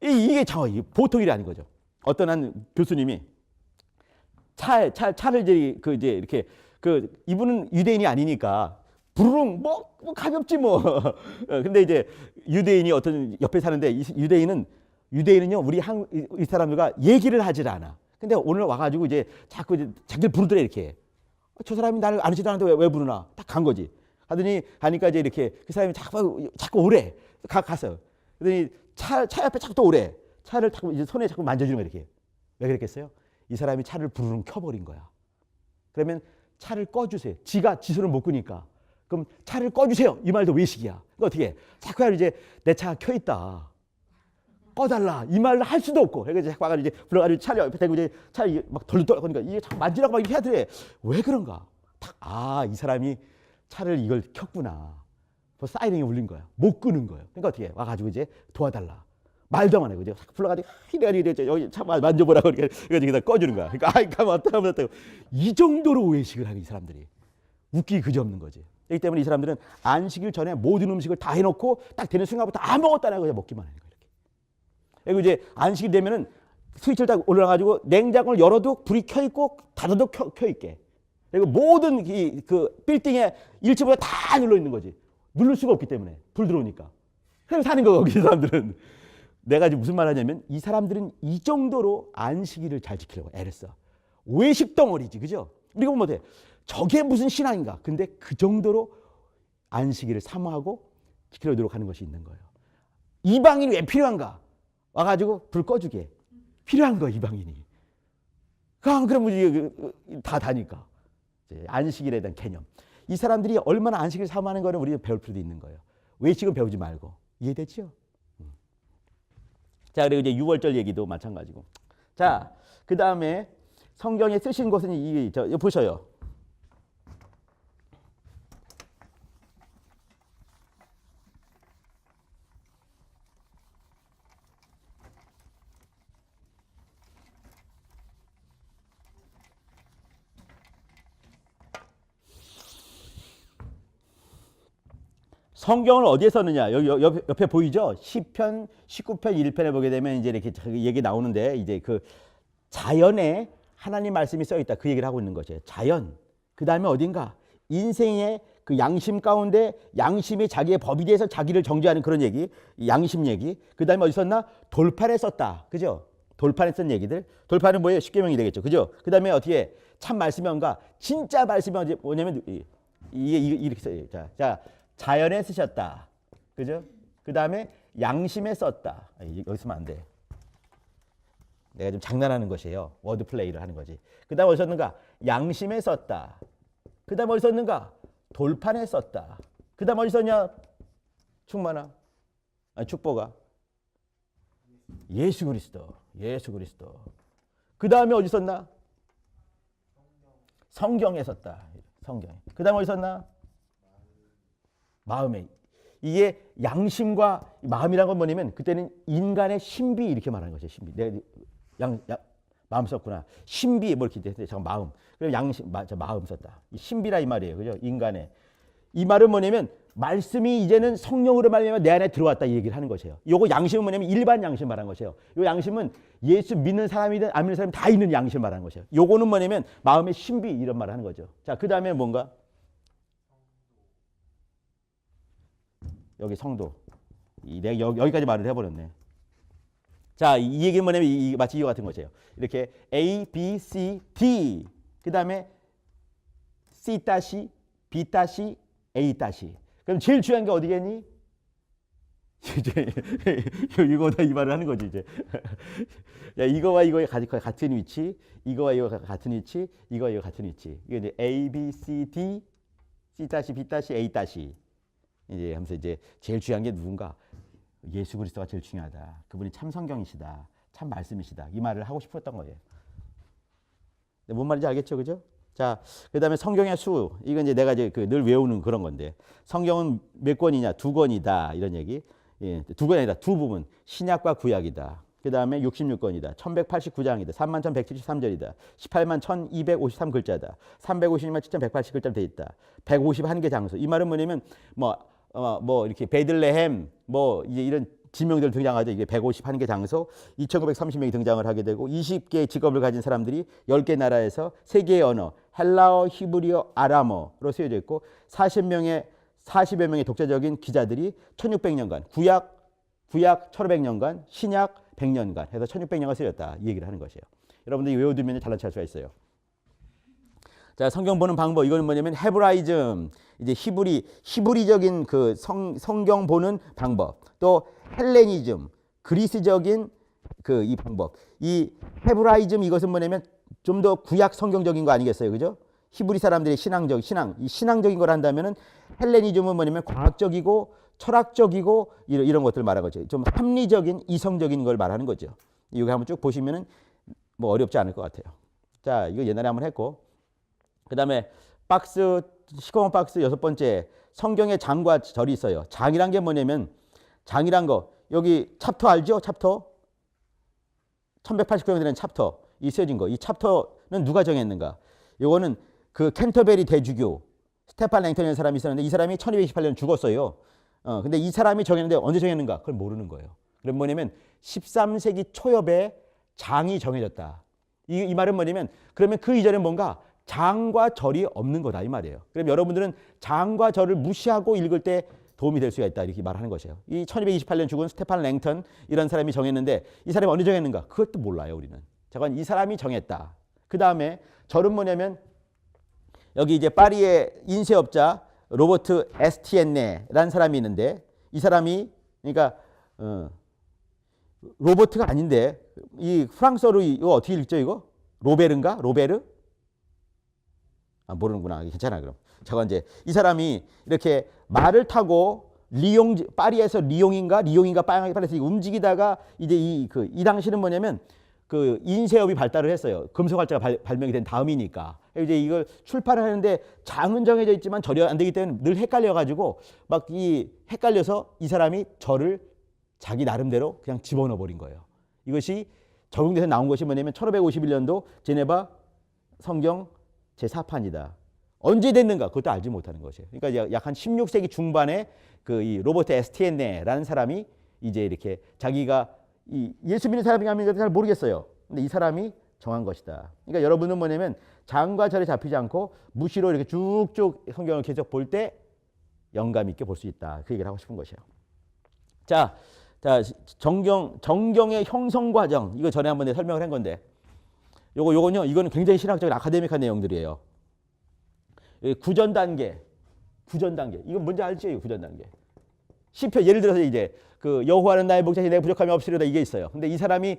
이게 보통 일이 아닌 거죠. 어떤 한 교수님이 차를 이제 이렇게 이분은 유대인이 아니니까 부르릉 뭐 가볍지 뭐. 근데 이제 유대인이 어떤 옆에 사는데 유대인은요 우리 이 사람들과 얘기를 하질 않아. 근데 오늘 와가지고 이제 자꾸 이제 자기를 부르더래 이렇게. 저 사람이 나를 아는지도 않는데 왜 부르나? 딱 간 거지. 가니까 이제 이렇게 그 사람이 자꾸 오래 갔어요. 그러더니 차 옆에 자꾸 또 오래. 차를 자꾸 이제 손에 자꾸 만져주는 거야 이렇게. 왜 그랬겠어요? 이 사람이 차를 부르릉 켜버린 거야. 그러면 차를 꺼주세요. 지가 지 손을 못 끄니까. 그럼 차를 꺼주세요. 이 말도 외식이야. 그러니까 어떻게 해? 자꾸 이제 내 차가 켜있다. 꺼달라. 이 말을 할 수도 없고. 그래서 자꾸 와가지고 이제 불러가지고 차를 옆에 대고 이제 차를 막 덜덜 거니까 이게 자꾸 만지라고 막 이렇게 해야 돼. 왜 그런가? 이 사람이 차를 이걸 켰구나. 사이렌이 울린 거야. 못 끄는 거예요. 그러니까 어떻게 해? 와가지고 이제 도와달라. 말도 안 하고 이제 불러가지고 이래가지고 여기 차 만져보라고 이렇게 꺼주는 거야. 그러니까 가만 왔다. 이 정도로 외식을 하는 이 사람들이 웃기기 그지없는 거지. 그렇기 때문에 이 사람들은 안식일 전에 모든 음식을 다 해놓고 딱 되는 순간부터 아무것도 안 하고 그냥 먹기만 하는 거야. 이렇게. 그리고 이제 안식일 되면은 스위치를 딱 올라가지고 냉장고를 열어도 불이 켜 있고 닫아도 켜 있게. 그리고 모든 그 빌딩에 일치보다 다 눌러 있는 거지. 누를 수가 없기 때문에 불 들어오니까. 그래서 사는 거고 이 사람들은. 내가 지금 무슨 말 하냐면 이 사람들은 이 정도로 안식일을 잘 지키려고 애를 써. 외식 덩어리지, 그죠? 우리가 보면 어때? 저게 무슨 신앙인가? 근데 그 정도로 안식일을 사모하고 지키려고 노력하는 것이 있는 거예요. 이방인이 왜 필요한가? 와가지고 불 꺼주게. 필요한 거야, 이방인이. 그럼 다 다니까. 안식일에 대한 개념. 이 사람들이 얼마나 안식일을 사모하는 거는 우리가 배울 필요도 있는 거예요. 외식은 배우지 말고. 이해되죠? 자, 그리고 이제 유월절 얘기도 마찬가지고. 자, 그 다음에 성경에 쓰신 것은 이거 보셔요. 성경을 어디에 썼느냐? 여기 옆에 보이죠? 시편 19편 1편에 보게 되면 이제 이렇게 얘기 나오는데 이제 그 자연에 하나님 말씀이 써 있다. 그 얘기를 하고 있는 거죠. 자연. 그 다음에 어딘가 인생의 그 양심 가운데 양심이 자기의 법에 대해서 자기를 정죄하는 그런 얘기, 양심 얘기. 그 다음에 어디 썼나? 돌판에 썼다. 그죠? 돌판에 쓴 얘기들. 돌판은 뭐예요? 십계명이 되겠죠. 그죠? 그 다음에 어떻게 참 말씀이 뭔가 진짜 말씀이 뭐냐면 이렇게 써요. 자. 자연에 쓰셨다. 그죠? 그 다음에 양심에 썼다. 여기 쓰면 안 돼. 내가 좀 장난하는 것이에요. 워드 플레이를 하는 거지. 그 다음에 어디 썼는가? 양심에 썼다. 그 다음에 어디 썼는가? 돌판에 썼다. 그 다음에 어디 썼냐? 충만아. 축복아. 예수 그리스도. 그 다음에 어디 썼나? 성경에 썼다. 성경. 그 다음에 어디 썼나? 마음에. 이게 양심과 마음이란 건 뭐냐면 그때는 인간의 신비 이렇게 말하는 거죠. 신비. 내가 마음 썼구나. 신비 뭐 이렇게 돼. 잠깐 마음. 그럼 양심 마음 썼다. 이 신비라 이 말이에요. 그죠? 인간의. 이 말은 뭐냐면 말씀이 이제는 성령으로 말미암아 내 안에 들어왔다 이 얘기를 하는 것이에요. 요거 양심은 뭐냐면 일반 양심 말하는 것이에요. 요 양심은 예수 믿는 사람이든 안 믿는 사람 다 있는 양심 말하는 것이에요. 요거는 뭐냐면 마음의 신비 이런 말을 하는 거죠. 자, 그다음에 뭔가? 여기 성도. 내가 여기까지 말을 해버렸네. 자, 이 얘기는 뭐냐면 마치 이와 같은 것이에요. 이렇게 A, B, C, D. 그다음에 C 다시, B 다시, A 다시. 그럼 제일 중요한 게 어디겠니? 이제 이거다 이 말을 하는 거지 이제. 야, 이거와 이거의 같은 위치, 이거와 이거가 같은 위치, 이거와 이거 같은 위치. 이게 이제 A, B, C, D, C 다시, B 다시, A 다시. 이제 하면서 이제 제일 중요한 게 누군가? 예수 그리스도가 제일 중요하다. 그분이 참 성경이시다. 참 말씀이시다. 이 말을 하고 싶었던 거예요. 뭔 말인지 알겠죠, 그죠? 자, 그다음에 성경의 수. 이건 이제 내가 이제 늘 외우는 그런 건데 성경은 몇 권이냐? 2권이다 이런 얘기. 예, 2권이 아니라 두 부분. 신약과 구약이다. 그다음에 66권이다. 1189장이다. 31,173절이다. 181,1253글자다. 356만 7,180글자로 돼 있다. 151개 장소. 이 말은 뭐냐면 뭐 이렇게 베들레헴 뭐 이제 이런 지명들 등장하죠. 이게 151개 장소, 2,930명이 등장을 하게 되고 20개의 직업을 가진 사람들이 10개 나라에서 3개의 언어, 헬라어, 히브리어, 아람어로 쓰여져 있고 40여 명의 독자적인 기자들이 1600년간, 구약 1500년간, 신약 100년간 해서 1600년간 쓰였다. 이 얘기를 하는 것이에요. 여러분들이 외워두면 잘난 체할 수가 있어요. 자, 성경 보는 방법 이거는 뭐냐면 헤브라이즘, 이제 히브리적인 그 성경 보는 방법, 또 헬레니즘, 그리스적인 그 이 방법. 이 헤브라이즘 이것은 뭐냐면 좀 더 구약 성경적인 거 아니겠어요, 그죠? 히브리 사람들의 신앙적인 걸 한다면은 헬레니즘은 뭐냐면 과학적이고 철학적이고 이런 것들 말하는 거죠. 좀 합리적인 이성적인 걸 말하는 거죠. 이거 한번 쭉 보시면은 뭐 어렵지 않을 것 같아요. 자, 이거 옛날에 한번 했고. 그다음에 시커먼 박스 6번째 성경에 장과 절이 있어요. 장이란 게 뭐냐면 장이란 거 여기 챕터 알죠? 챕터 1189명 되는 챕터 이 쓰여진 거. 이 챕터는 누가 정했는가? 이거는 그 캔터베리 대주교 스테판 랭턴이라는 사람이 있었는데 이 사람이 1228년 죽었어요. 근데 이 사람이 정했는데 언제 정했는가? 그걸 모르는 거예요. 그럼 뭐냐면 13세기 초엽에 장이 정해졌다. 이 말은 뭐냐면 그러면 그 이전에 뭔가 장과 절이 없는 거다 이 말이에요. 그럼 여러분들은 장과 절을 무시하고 읽을 때 도움이 될 수가 있다 이렇게 말하는 것이에요. 이 1228년 죽은 스테판 랭턴 이런 사람이 정했는데 이 사람이 언제 정했는가? 그것도 몰라요 우리는. 잠깐 이 사람이 정했다. 그 다음에 절은 뭐냐면 여기 이제 파리의 인쇄업자 로버트 에스티엔네라는 사람이 있는데 이 사람이 그러니까 로버트가 아닌데 이 프랑스어로 이거 어떻게 읽죠 이거? 로베르인가? 로베르? 아, 모르는구나. 괜찮아 그럼. 저건 이제 이 사람이 이렇게 말을 타고 파리에서 리옹인가 파리에서 움직이다가 이제 이 당시는 뭐냐면 그 인쇄업이 발달을 했어요. 금속활자가 발명이 된 다음이니까. 이제 이걸 출판을 하는데 장은 정해져 있지만 절이 안 되기 때문에 늘 헷갈려가지고 막 헷갈려서 이 사람이 절을 자기 나름대로 그냥 집어넣어 버린 거예요. 이것이 적용돼서 나온 것이 뭐냐면 1551년도 제네바 성경 제4판이다. 언제 됐는가? 그것도 알지 못하는 것이에요. 그러니까 약 한 16세기 중반에 이 로버트 에스티엔네라는 사람이 이제 이렇게 자기가 예수 믿는 사람이 아닌가 잘 모르겠어요. 근데 이 사람이 정한 것이다. 그러니까 여러분은 뭐냐면 장과 절에 잡히지 않고 무시로 이렇게 쭉쭉 성경을 계속 볼 때 영감 있게 볼 수 있다. 그 얘기를 하고 싶은 것이에요. 자, 정경의 형성 과정 이거 전에 한번 설명을 한 건데 이거는 굉장히 신학적인 아카데믹한 내용들이에요. 구전 단계. 이건 뭔지 알죠? 구전 단계. 시편 예를 들어서 이제 그 여호와는 나의 목자시 내가 부족함이 없으리로다 이게 있어요. 근데 이 사람이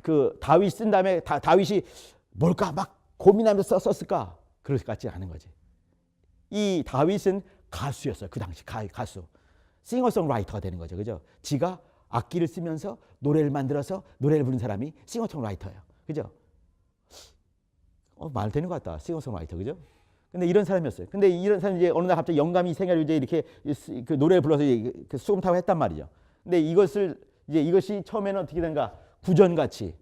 그 다윗 쓴 다음에 다윗이 뭘까 막 고민하면서 썼을까? 그럴 것 같지 않은 거지. 이 다윗은 가수였어요. 그 당시 가수. 싱어송라이터가 되는 거죠. 그죠? 지가 악기를 쓰면서 노래를 만들어서 노래를 부르는 사람이 싱어송라이터예요. 그죠? 말 되는 것 같다. 싱어송라이터. 그죠? 근데 이런 사람이었어요. 근데 이런 사람이 이제 어느 날 갑자기 영감이 생겨서 이제 이렇게 그 노래 불러서 그 수금 타고 했단 말이죠. 근데 이것이 처음에는 어떻게 된가? 구전같이.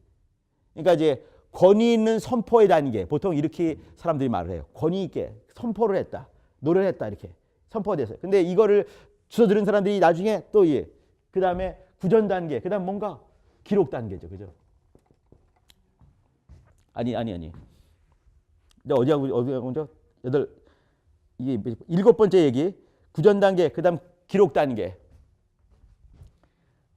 그러니까 이제 권위 있는 선포의 단계. 보통 이렇게 사람들이 말을 해요. 권위 있게 선포를 했다. 노래를 했다. 이렇게 선포가 됐어요. 근데 이거를 주워 들은 사람들이 나중에 또 그 다음에 구전 단계. 그 다음 뭔가 기록 단계죠. 그죠? 아니. 근데 어디하고 먼저? 이게 7번째 얘기. 구전 단계. 그 다음 기록 단계.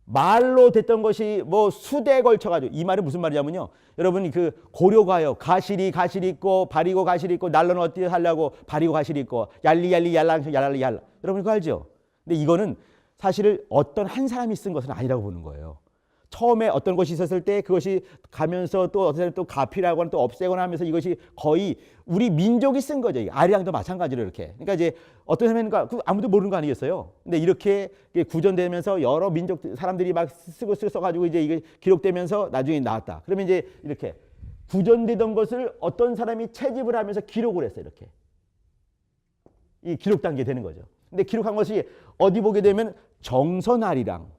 말로 됐던 것이 뭐 수대에 걸쳐가지고 이 말이 무슨 말이냐면요. 여러분이 그 고려가요. 가실이 있고 바리고 가실이 있고 날로는 어떻게 하려고 바리고 가실이 있고 얄리 얄라. 여러분 그거 알죠? 근데 이거는 사실을 어떤 한 사람이 쓴 것은 아니라고 보는 거예요. 처음에 어떤 것이 있었을 때 그것이 가면서 또 어떤 사람이 또 가피라고 하는 또 없애거나 하면서 이것이 거의 우리 민족이 쓴 거죠. 아리랑도 마찬가지로 이렇게. 그러니까 이제 어떤 사람인가 아무도 모르는 거 아니겠어요. 근데 이렇게 구전되면서 여러 민족 사람들이 막 써가지고 이제 이게 기록되면서 나중에 나왔다. 그러면 이제 이렇게 구전되던 것을 어떤 사람이 채집을 하면서 기록을 했어요. 이렇게. 이 기록 단계 되는 거죠. 근데 기록한 것이 어디 보게 되면 정선아리랑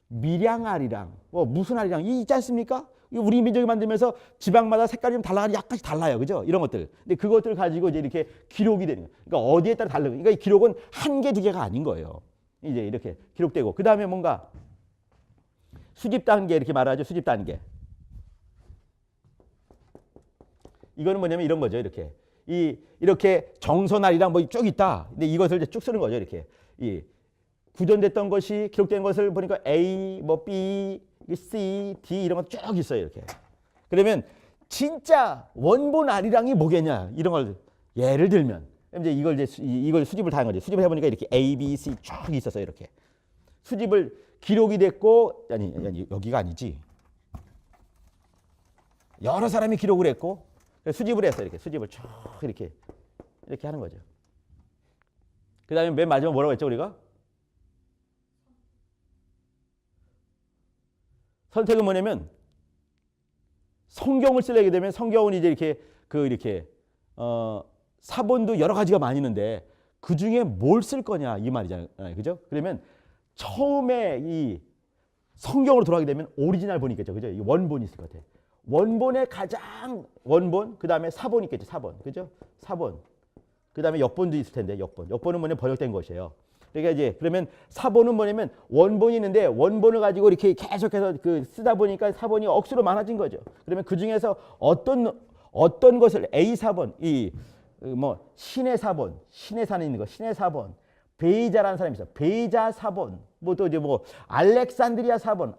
밀양아리랑 뭐 무슨 아리랑 이 있지 않습니까? 우리 민족이 만들면서 지방마다 색깔이 좀 약간씩 달라요. 그죠? 이런 것들. 근데 그것들 가지고 이제 이렇게 기록이 되는 거예요. 그러니까 어디에 따라 다르고. 그러니까 이 기록은 한 개, 두 개가 아닌 거예요. 이제 이렇게 기록되고. 그 다음에 뭔가 수집 단계 이렇게 말하죠. 수집 단계. 이거는 뭐냐면 이런 거죠. 이렇게 정선아리랑 뭐 쭉 있다. 근데 이것을 이제 쭉 쓰는 거죠. 이렇게. 구전됐던 것이 기록된 것을 보니까 A, 뭐 B, C, D 이런 거 쭉 있어요. 이렇게. 그러면 진짜 원본 아리랑이 뭐겠냐 이런 걸 예를 들면 이제 이걸 수집을 다 한 거죠. 수집을 해보니까 이렇게 A, B, C 쭉 있었어요. 이렇게 수집을 기록이 됐고 아니 여기가 아니지. 여러 사람이 기록을 했고 수집을 했어요. 이렇게 수집을 쭉 이렇게 하는 거죠. 그 다음에 맨 마지막 뭐라고 했죠 우리가? 선택은 뭐냐면 성경을 쓰려게 되면 성경은 이제 이렇게 사본도 여러 가지가 많이 있는데 그 중에 뭘 쓸 거냐 이 말이잖아요. 그죠? 그러면 처음에 이 성경으로 돌아가게 되면 오리지널 본이 있겠죠. 그죠? 이 원본이 있을 것 같아요. 원본의 가장 원본, 그 다음에 사본이 있겠죠. 사본. 그죠? 사본. 그 다음에 역본도 있을 텐데 역본은 뭐냐면 번역된 것이에요. 그러니까 이제 그러면 사본은 뭐냐면 원본이 있는데 원본을 가지고 이렇게 계속해서 쓰다 보니까 사본이 억수로 많아진 거죠. 그러면 그 중에서 어떤 것을 A 사본, 뭐 신의 사본, 신의 산에 있는 거, 신의 사본, 베이자라는 사람이 있어. 베이자 사본, 뭐 또 이제 뭐 알렉산드리아 사본,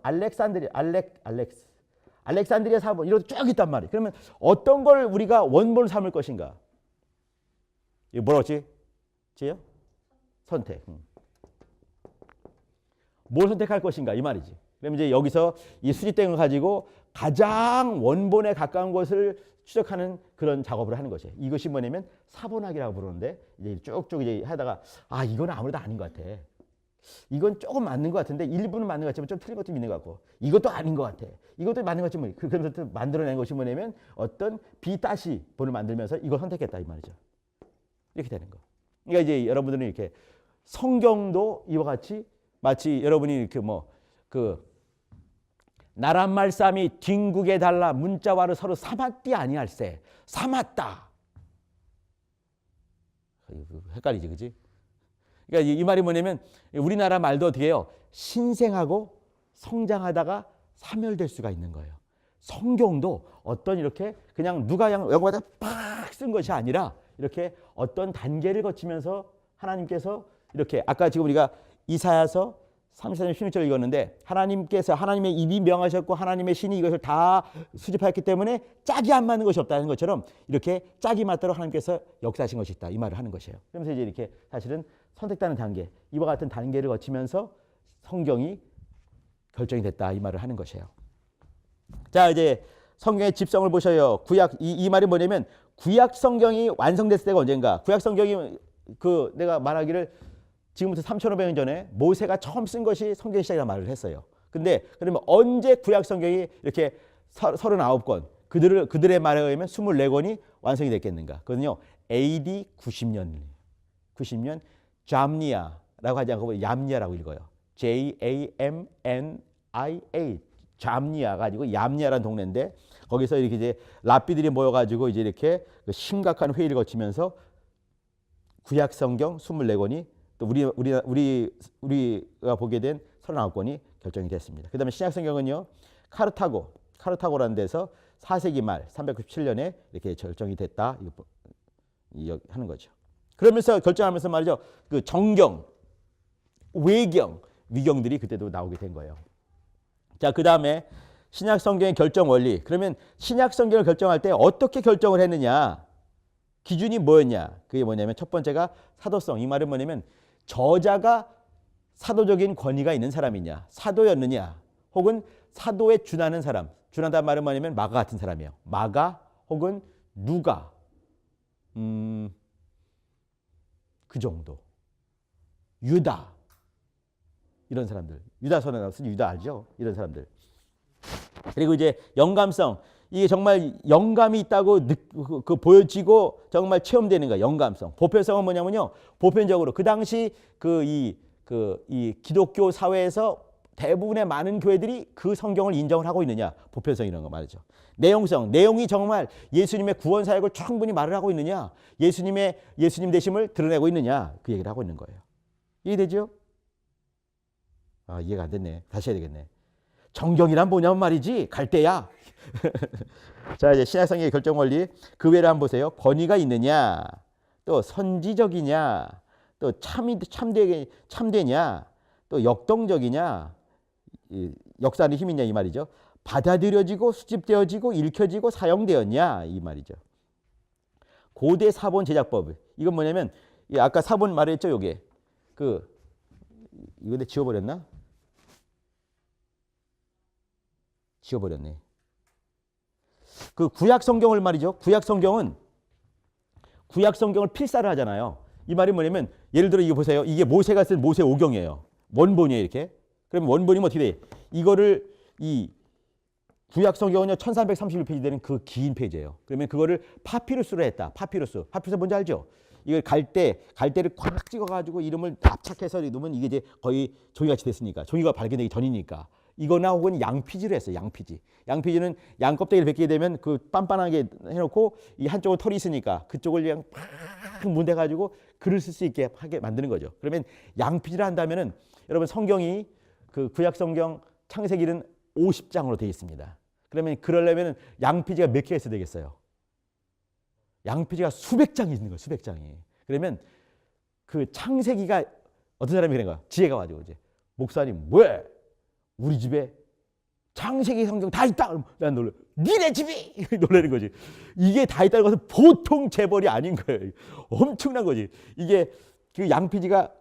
알렉산드리아 사본 이런 쭉 있단 말이에요. 그러면 어떤 걸 우리가 원본을 삼을 것인가? 이거 뭐라고 했지? 지요? 선택. 뭘 선택할 것인가 이 말이지. 그럼 이제 여기서 이 수집된 걸 가지고 가장 원본에 가까운 것을 추적하는 그런 작업을 하는 것이에요. 이것이 뭐냐면 사본학이라고 부르는데 이제 쭉쭉 이제 하다가 이건 아무래도 아닌 것 같아. 이건 조금 맞는 것 같은데 일부는 맞는 것 같지만 좀 틀린 것도 있는 것 같고 이것도 아닌 것 같아. 이것도 맞는 것 같지만 그래서 만들어낸 것이 뭐냐면 어떤 B-본을 만들면서 이걸 선택했다 이 말이죠. 이렇게 되는 거. 그러니까 이제 여러분들은 이렇게 성경도 이와 같이 마치 여러분이 이렇게 나란 말씀이 뒹구게 달라 문자와를 서로 삼았디 아니할세. 삼았다. 헷갈리지, 그지? 그러니까 이 말이 뭐냐면 우리나라 말도 어떻게 해요? 신생하고 성장하다가 사멸될 수가 있는 거예요. 성경도 어떤 이렇게 그냥 누가 그냥 영어에다 팍 쓴 것이 아니라 이렇게 어떤 단계를 거치면서 하나님께서 이렇게 아까 지금 우리가 이사야서 34장 16절을 읽었는데 하나님께서 하나님의 입이 명하셨고 하나님의 신이 이것을 다 수집하였기 때문에 짝이 안 맞는 것이 없다는 것처럼 이렇게 짝이 맞도록 하나님께서 역사하신 것이 있다 이 말을 하는 것이에요. 그러면서 이제 이렇게 사실은 선택되는 단계 이와 같은 단계를 거치면서 성경이 결정이 됐다 이 말을 하는 것이에요. 자 이제 성경의 집성을 보셔요. 구약 이 말이 뭐냐면 구약 성경이 완성됐을 때가 언젠가. 구약 성경이 내가 말하기를 지금부터 3,500년 전에 모세가 처음 쓴 것이 성경 시작이라는 말을 했어요. 근데 그러면 언제 구약 성경이 이렇게 39권 그들의 말에 의하면 24권이 완성이 됐겠는가? 그거는요. AD 90년 잠니아라고 하지 않고 얌니아라고 읽어요. Jamnia. 잠니아가 아니고 얌니아라는 동네인데 거기서 이렇게 이제 랍비들이 모여가지고 이제 이렇게 심각한 회의를 거치면서 구약 성경 24권이 또 우리가 보게 된 39권이 결정이 됐습니다. 그다음에 신약 성경은요. 카르타고라는 데서 4세기 말 397년에 이렇게 결정이 됐다 하는 거죠. 그러면서 결정하면서 말이죠. 그 정경, 외경, 위경들이 그때도 나오게 된 거예요. 자, 그다음에 신약 성경의 결정 원리. 그러면 신약 성경을 결정할 때 어떻게 결정을 했느냐? 기준이 뭐였냐? 그게 뭐냐면 첫 번째가 사도성. 이 말은 뭐냐면 저자가 사도적인 권위가 있는 사람이냐, 사도였느냐, 혹은 사도에 준하는 사람. 준하다는 말은 뭐냐면 마가 같은 사람이에요. 마가 혹은 누가. 그 정도. 유다. 이런 사람들. 유다서는 나왔으니 유다 알죠? 이런 사람들. 그리고 이제 영감성. 이게 정말 영감이 있다고 보여지고 정말 체험되는 거야. 영감성. 보편성은 뭐냐면요. 보편적으로 그 당시 이 기독교 사회에서 대부분의 많은 교회들이 그 성경을 인정을 하고 있느냐. 보편성 이런 거 말이죠. 내용성. 내용이 정말 예수님의 구원 사역을 충분히 말을 하고 있느냐. 예수님 되심을 드러내고 있느냐. 그 얘기를 하고 있는 거예요. 이해되죠? 아, 이해가 안 됐네. 다시 해야 되겠네. 정경이란 뭐냐면 말이지. 갈대야. 자, 이제 신약성경의 결정 원리. 그 외를 한번 보세요. 권위가 있느냐. 또 선지적이냐. 또 참되냐. 또 역동적이냐. 역사는 힘이냐 이 말이죠. 받아들여지고 수집되어지고 읽혀지고 사용되었냐 이 말이죠. 고대 사본 제작법. 이건 뭐냐면 아까 사본 말했죠. 요게 이거 내 지워버렸나? 지워버렸네. 그 구약 성경을 말이죠. 구약 성경을 필사를 하잖아요. 이 말이 뭐냐면 예를 들어 이거 보세요. 이게 모세가 쓴 모세 오경이에요. 원본이에요 이렇게. 그러면 원본이면 어떻게 돼? 이거를 이 구약 성경은요 1331페이지 되는 그 긴 페이지예요. 그러면 그거를 파피루스로 했다. 파피루스 뭔지 알죠? 이걸 갈대를 꽉 찍어가지고 이름을 압착해서 놓으면 이게 이제 거의 종이같이 됐으니까 종이가 발견되기 전이니까 이거나 혹은 양피지로 했어요. 양피지는 양 껍데기를 벗기게 되면 그 빤빤하게 해놓고 이 한쪽은 털이 있으니까 그쪽을 그냥 팍 문대가지고 글을 쓸 수 있게 하게 만드는 거죠. 그러면 양피지를 한다면은 여러분 성경이 그 구약 성경 창세기는 50장으로 되어 있습니다. 그러면 그러려면 양피지가 몇 개가 있어야 되겠어요? 양피지가 수백 장이 있는 거예요. 수백 장이. 그러면 그 창세기가 어떤 사람이 그런 거야? 지혜가 가지고 이제 목사님 왜 우리 집에 창세기 성경 다 있다. 난 놀래. 니네 집이 놀라는 거지. 이게 다 있다는 것은 보통 재벌이 아닌 거예요. 엄청난 거지. 이게 그 양피지가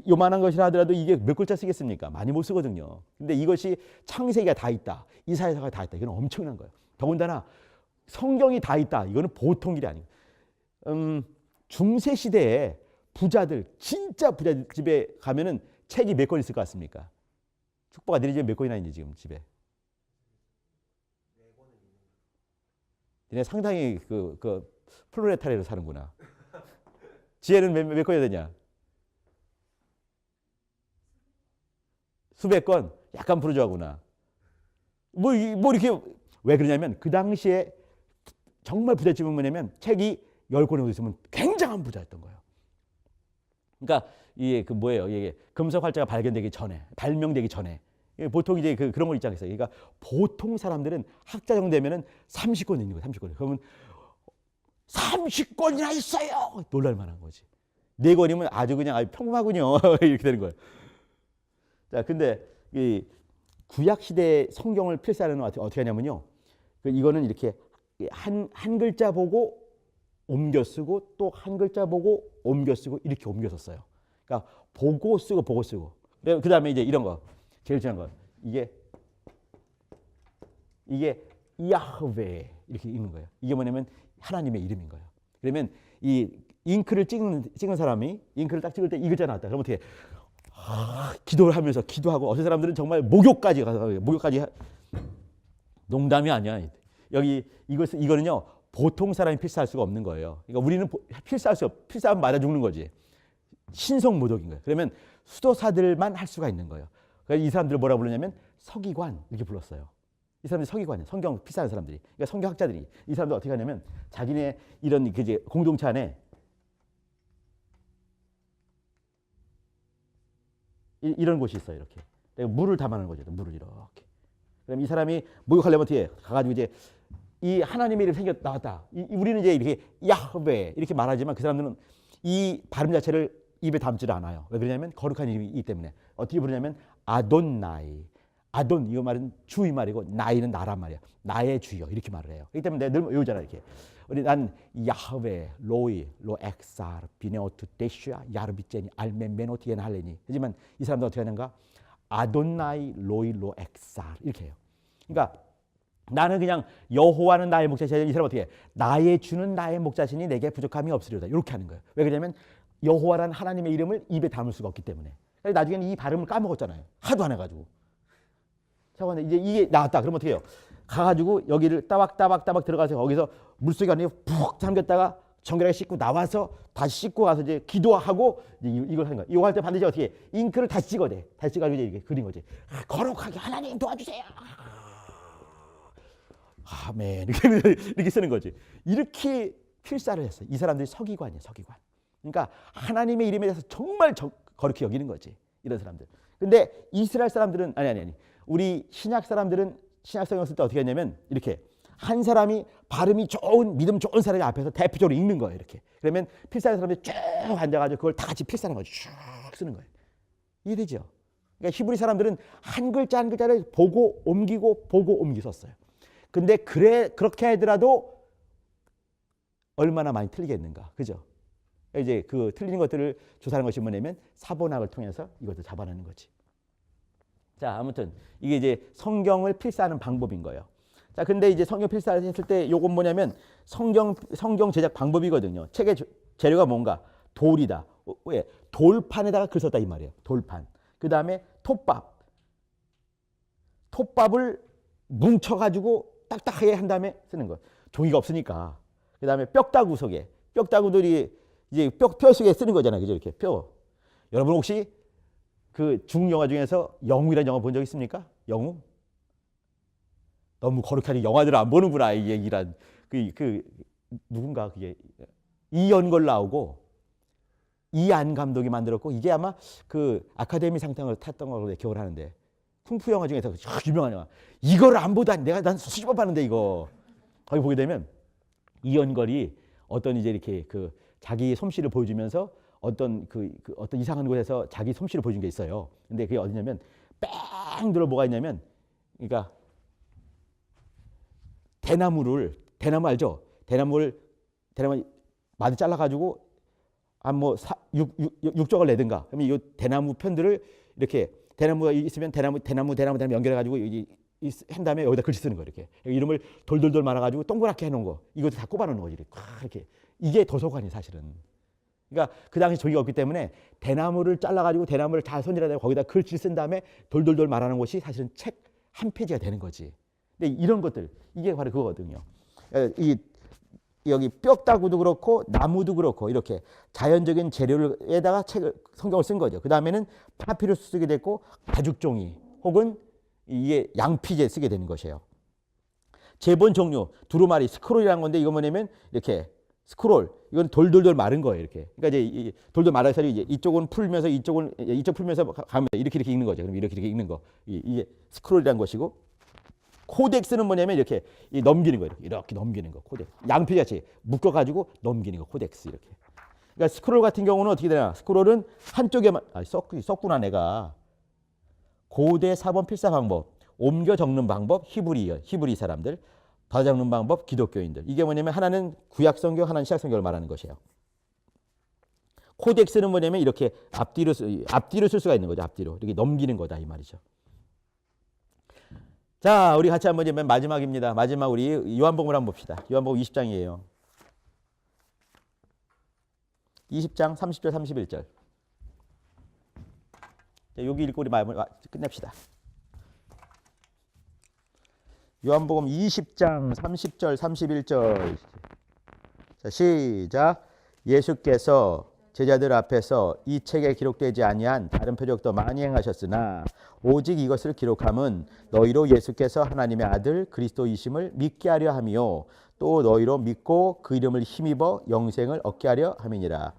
요만한 것이라 하더라도 이게 몇 글자 쓰겠습니까? 많이 못 쓰거든요. 근데 이것이 창세기가 다 있다. 이사야서가 다 있다. 이건 엄청난 거예요. 더군다나 성경이 다 있다. 이거는 보통 일이 아니에요. 중세 시대에 부자들, 진짜 부자들 집에 가면은 책이 몇 권 있을 것 같습니까? 축복아 너네 집에 몇 권이나 있니 지금 집에? 너네 상당히 그 플로레타리아로 사는구나. 지혜는 몇 권이나 되냐? 수백 권? 약간 부르주아구나. 뭐 이렇게 왜 그러냐면 그 당시에 정말 부잣집은 뭐냐면 책이 10권 정도 있으면 굉장한 부자였던 거예요. 그러니까 이게 그 뭐예요? 이게 금속 활자가 발명되기 전에 보통 이제 그런 걸 있지 않겠어요? 그러니까 보통 사람들은 학자 정도 되면은 30권 있는 거예요. 30권. 그러면 30권이나 있어요. 놀랄 만한 거지. 4권이면 아주 평범하군요. 이렇게 되는 거예요. 자, 근데 이 구약 시대 성경을 필사하는 건 어떻게 하냐면요. 이거는 이렇게 한 글자 보고 옮겨 쓰고 또 한 글자 보고 옮겨 쓰고 이렇게 옮겨 썼어요. 그러니까 보고 쓰고. 그 다음에 이제 이런 거. 제일 중요한 거. 이게 야흐베 이렇게 읽는 거예요. 이게 뭐냐면 하나님의 이름인 거예요. 그러면 이 잉크를 찍는 사람이 잉크를 딱 찍을 때 이 글자 나왔다. 그럼 어떻게 기도를 하면서 기도하고 어떤 사람들은 정말 목욕까지 가서 농담이 아니야. 여기 이거는요 보통 사람이 필사할 수가 없는 거예요. 그러니까 우리는 필사하면 맞아 죽는 거지. 신성 모독인 거예요. 그러면 수도사들만 할 수가 있는 거예요. 그러니까 이 사람들을 뭐라 부르냐면 서기관 이렇게 불렀어요. 이 사람들이 서기관이에요. 성경 필사하는 사람들이. 그러니까 성경학자들이 이 사람들 어떻게 하냐면 자기네 이런 그 이제 공동체 안에 이런 곳이 있어요. 이렇게 물을 담아놓은 거죠. 물을 이렇게. 그럼 이 사람이 목욕하려면 어떻게 해? 가가지고 이제 이 하나님의 이름이 나왔다. 우리는 이제 이렇게 야훼 이렇게 말하지만 그 사람들은 이 발음 자체를 입에 담지를 않아요. 왜 그러냐면 거룩한 이름이기 때문에. 어떻게 부르냐면 아돈나이. 아돈 이거 말은 주의 말이고 나이는 나란 말이야. 나의 주여 이렇게 말을 해요. 그렇기 때문에 내가 늘 외우잖아 이렇게. 난 야훼 로이 로엑사르 비네오투 데슈아 야르비제니 알멘메노티엔 할레니. 하지만 이 사람들 어떻게 하는가? 아돈나이 로이 로엑사르 이렇게 해요. 그러니까 나는 그냥 여호와는 나의 목자시니 이 사람 어떻게 해? 나의 주는 나의 목자시니 내게 부족함이 없으리로다. 이렇게 하는 거예요. 왜 그러냐면 여호와라는 하나님의 이름을 입에 담을 수가 없기 때문에. 나중에는 이 발음을 까먹었잖아요. 하도 안 해가지고. 자, 이제 이게 나왔다. 그러면 어떻게 해요? 가가지고 여기를 따박따박 들어가서 거기서 물속에 안에 푹 잠겼다가 정결하게 씻고 나와서 다시 씻고 가서 이제 기도하고 이제 이걸 하는 거야. 이거 할 때 반드시 어떻게 해? 잉크를 다시 찍어야 돼. 다시 찍어가지고 이제 이렇게 그린 거지. 거룩하게 하나님 도와주세요. 아멘. 이렇게 쓰는 거지. 이렇게 필사를 했어요. 이 사람들이 서기관이에요. 서기관. 그러니까 하나님의 이름에 대해서 정말 거룩히 여기는 거지. 이런 사람들. 근데 이스라엘 사람들은 아니. 우리 신약 사람들은 신약 성경 쓸 때 어떻게 했냐면 이렇게 한 사람이 발음이 좋은 믿음 좋은 사람이 앞에서 대표적으로 읽는 거예요. 이렇게. 그러면 필사하는 사람들이 쭉 앉아가지고 그걸 다 같이 필사하는 거죠. 쭉 쓰는 거예요. 이해되죠? 그러니까 히브리 사람들은 한 글자 한 글자를 보고 옮기 썼어요. 근데 그렇게 하더라도 얼마나 많이 틀리겠는가, 그죠? 이제 그 틀리는 것들을 조사하는 것이 뭐냐면 사본학을 통해서 이것도 잡아내는 거지. 자, 아무튼 이게 이제 성경을 필사하는 방법인 거예요. 자, 근데 이제 성경 필사를 했을 때 요건 뭐냐면 성경 제작 방법이거든요. 책의 재료가 뭔가 돌이다. 왜? 돌판에다가 글 썼다 이 말이에요. 돌판. 그 다음에 톱밥을 뭉쳐가지고 딱딱하게 한 다음에 쓰는 거. 종이가 없으니까. 그 다음에 뼈다구 속에. 뼈다구들이 이제 뼈 속에 쓰는 거잖아요. 그죠? 이렇게 뼈. 여러분 혹시 그 중국 영화 중에서 영웅이라는 영화 본 적 있습니까? 영웅? 너무 거룩하니 영화들을 안 보는구나. 이 얘기란. 누군가 그게 이연걸 나오고 이안 감독이 만들었고 이게 아마 그 아카데미 상장을 탔던 걸로 기억을 하는데 쿵푸 영화 중에서 유명한 영화. 이거를 안 보다니 난 수십번 봤는데 이거. 거기 보게 되면 이연걸이 어떤 이제 이렇게 그 자기 솜씨를 보여주면서 어떤 어떤 이상한 곳에서 자기 솜씨를 보여준 게 있어요. 근데 그게 어디냐면 뺑 들어 뭐가 있냐면 그러니까 대나무 알죠? 대나무 마디 잘라가지고 뭐 6쪽을 내든가. 그러면 이 대나무 편들을 이렇게 대나무가 있으면 대나무 연결해가지고 한 다음에 여기다 글씨 쓰는 거 이렇게 이름을 돌돌돌 말아가지고 동그랗게 해놓은 거 이것도 다 꼽아놓는 거지 이렇게. 이게 도서관이 사실은. 그러니까 그 당시 종이가 없기 때문에 대나무를 잘라가지고 대나무를 잘 손질해서 거기다 글씨 쓴 다음에 돌돌돌 말하는 것이 사실은 책 한 페이지가 되는 거지. 근데 이런 것들 이게 바로 그거거든요. 여기 뼈다구도 그렇고 나무도 그렇고 이렇게 자연적인 재료에다가 성경을 쓴 거죠. 그 다음에는 파피루스 쓰게 됐고 가죽종이 혹은 이게 양피제 쓰게 되는 것이에요. 제본 종류 두루마리 스크롤이라는 건데 이거 뭐냐면 이렇게 스크롤 이건 돌돌돌 마른 거예요. 이렇게. 그러니까 이제 돌돌 말아서 이제 이쪽은 풀면서 이쪽 풀면서 가면 이렇게 읽는 거죠. 그럼 이렇게 읽는 거 이게 스크롤이라는 것이고. 코덱스는 뭐냐면 이렇게 넘기는 거예요. 이렇게 넘기는 거. 코덱스. 양피같이 묶어가지고 넘기는 거. 코덱스 이렇게. 그러니까 스크롤 같은 경우는 어떻게 되나? 스크롤은 한쪽에만 썼구나 내가. 고대 사본 필사 방법, 옮겨 적는 방법, 히브리 사람들, 받아 적는 방법, 기독교인들. 이게 뭐냐면 하나는 구약 성경, 하나는 신약 성경을 말하는 것이에요. 코덱스는 뭐냐면 이렇게 앞뒤로 쓸 수가 있는 거죠. 앞뒤로 이렇게 넘기는 거다 이 말이죠. 자, 우리 같이 한번 이제 마지막입니다. 마지막 우리 요한복음을 한번 봅시다. 요한복음 20장이에요. 20장 30절 31절. 자, 여기 읽고 우리 끝냅시다. 요한복음 20장 30절 31절. 자, 시작. 예수께서 제자들 앞에서 이 책에 기록되지 아니한 다른 표적도 많이 행하셨으나 오직 이것을 기록함은 너희로 예수께서 하나님의 아들 그리스도이심을 믿게 하려 함이요 또 너희로 믿고 그 이름을 힘입어 영생을 얻게 하려 함이니라.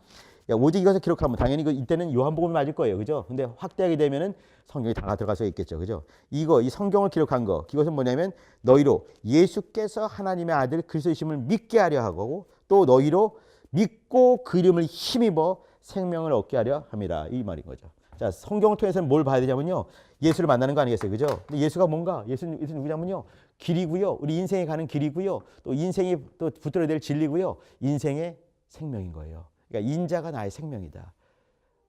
오직 이것을 기록하면 당연히 이때는 요한복음이 맞을 거예요, 그죠? 근데 확대하게 되면은 성경이 다 들어가서 있겠죠, 그죠? 이 성경을 기록한 거, 이것은 뭐냐면 너희로 예수께서 하나님의 아들 그리스도이심을 믿게 하려 하고 또 너희로 믿고 그 이름을 힘입어 생명을 얻게 하려 함이라, 이 말인 거죠. 자, 성경을 통해서는 뭘 봐야 되냐면요, 예수를 만나는 거 아니겠어요, 그죠? 근데 예수가 뭔가, 예수 누구냐면요, 길이고요, 우리 인생에 가는 길이고요, 또 인생이 또 붙들어야 될 진리고요, 인생의 생명인 거예요. 그러니까 인자가 나의 생명이다.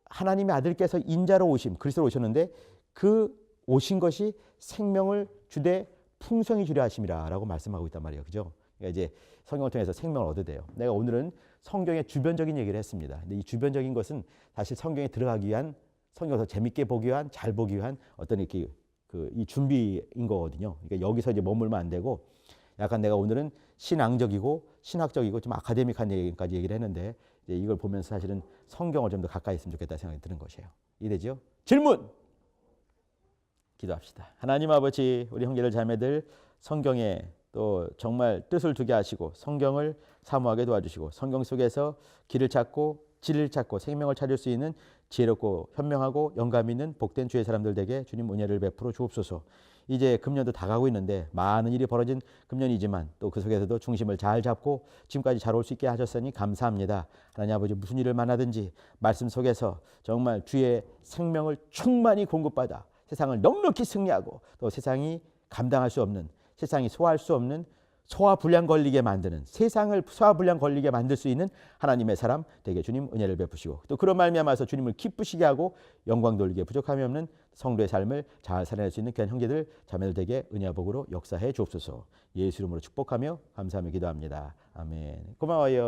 하나님의 아들께서 인자로 오심, 그리스도로 오셨는데 그 오신 것이 생명을 주되 풍성히 주려 하심이라라고 말씀하고 있단 말이에요, 그죠? 그러니까 이제 성경을 통해서 생명을 얻어야 돼요. 내가 오늘은 성경의 주변적인 얘기를 했습니다. 근데 이 주변적인 것은 사실 성경에 들어가기 위한, 성경을 더 재밌게 보기 위한, 잘 보기 위한 어떤 이렇게 이 준비인 거거든요. 그러니까 여기서 이제 머물면 안 되고, 약간 내가 오늘은 신앙적이고 신학적이고 좀 아카데믹한 얘기까지 얘기를 했는데, 이제 이걸 보면서 사실은 성경을 좀 더 가까이 했으면 좋겠다 생각이 드는 것이에요. 이해되죠? 질문! 기도합시다. 하나님 아버지, 우리 형제들 자매들 성경에 또 정말 뜻을 두게 하시고 성경을 사모하게 도와주시고 성경 속에서 길을 찾고 진리를 찾고 생명을 찾을 수 있는 지혜롭고 현명하고 영감 있는 복된 주의 사람들 되게 주님 은혜를 베풀어 주옵소서. 이제 금년도 다 가고 있는데 많은 일이 벌어진 금년이지만 또 그 속에서도 중심을 잘 잡고 지금까지 잘 올 수 있게 하셨으니 감사합니다. 하나님 아버지, 무슨 일을 만나든지 말씀 속에서 정말 주의 생명을 충만히 공급받아 세상을 넉넉히 승리하고 또 세상이 감당할 수 없는, 세상이 소화할 수 없는, 소화불량 걸리게 만드는, 세상을 소화불량 걸리게 만들 수 있는 하나님의 사람 되게 주님 은혜를 베푸시고 또 그런 말미암아서 주님을 기쁘시게 하고 영광 돌리게 부족함이 없는 성도의 삶을 잘 살아낼 수 있는 귀한 형제들 자매들 되게 은혜와 복으로 역사해 주옵소서. 예수 이름으로 축복하며 감사하며 기도합니다. 아멘. 고마워요.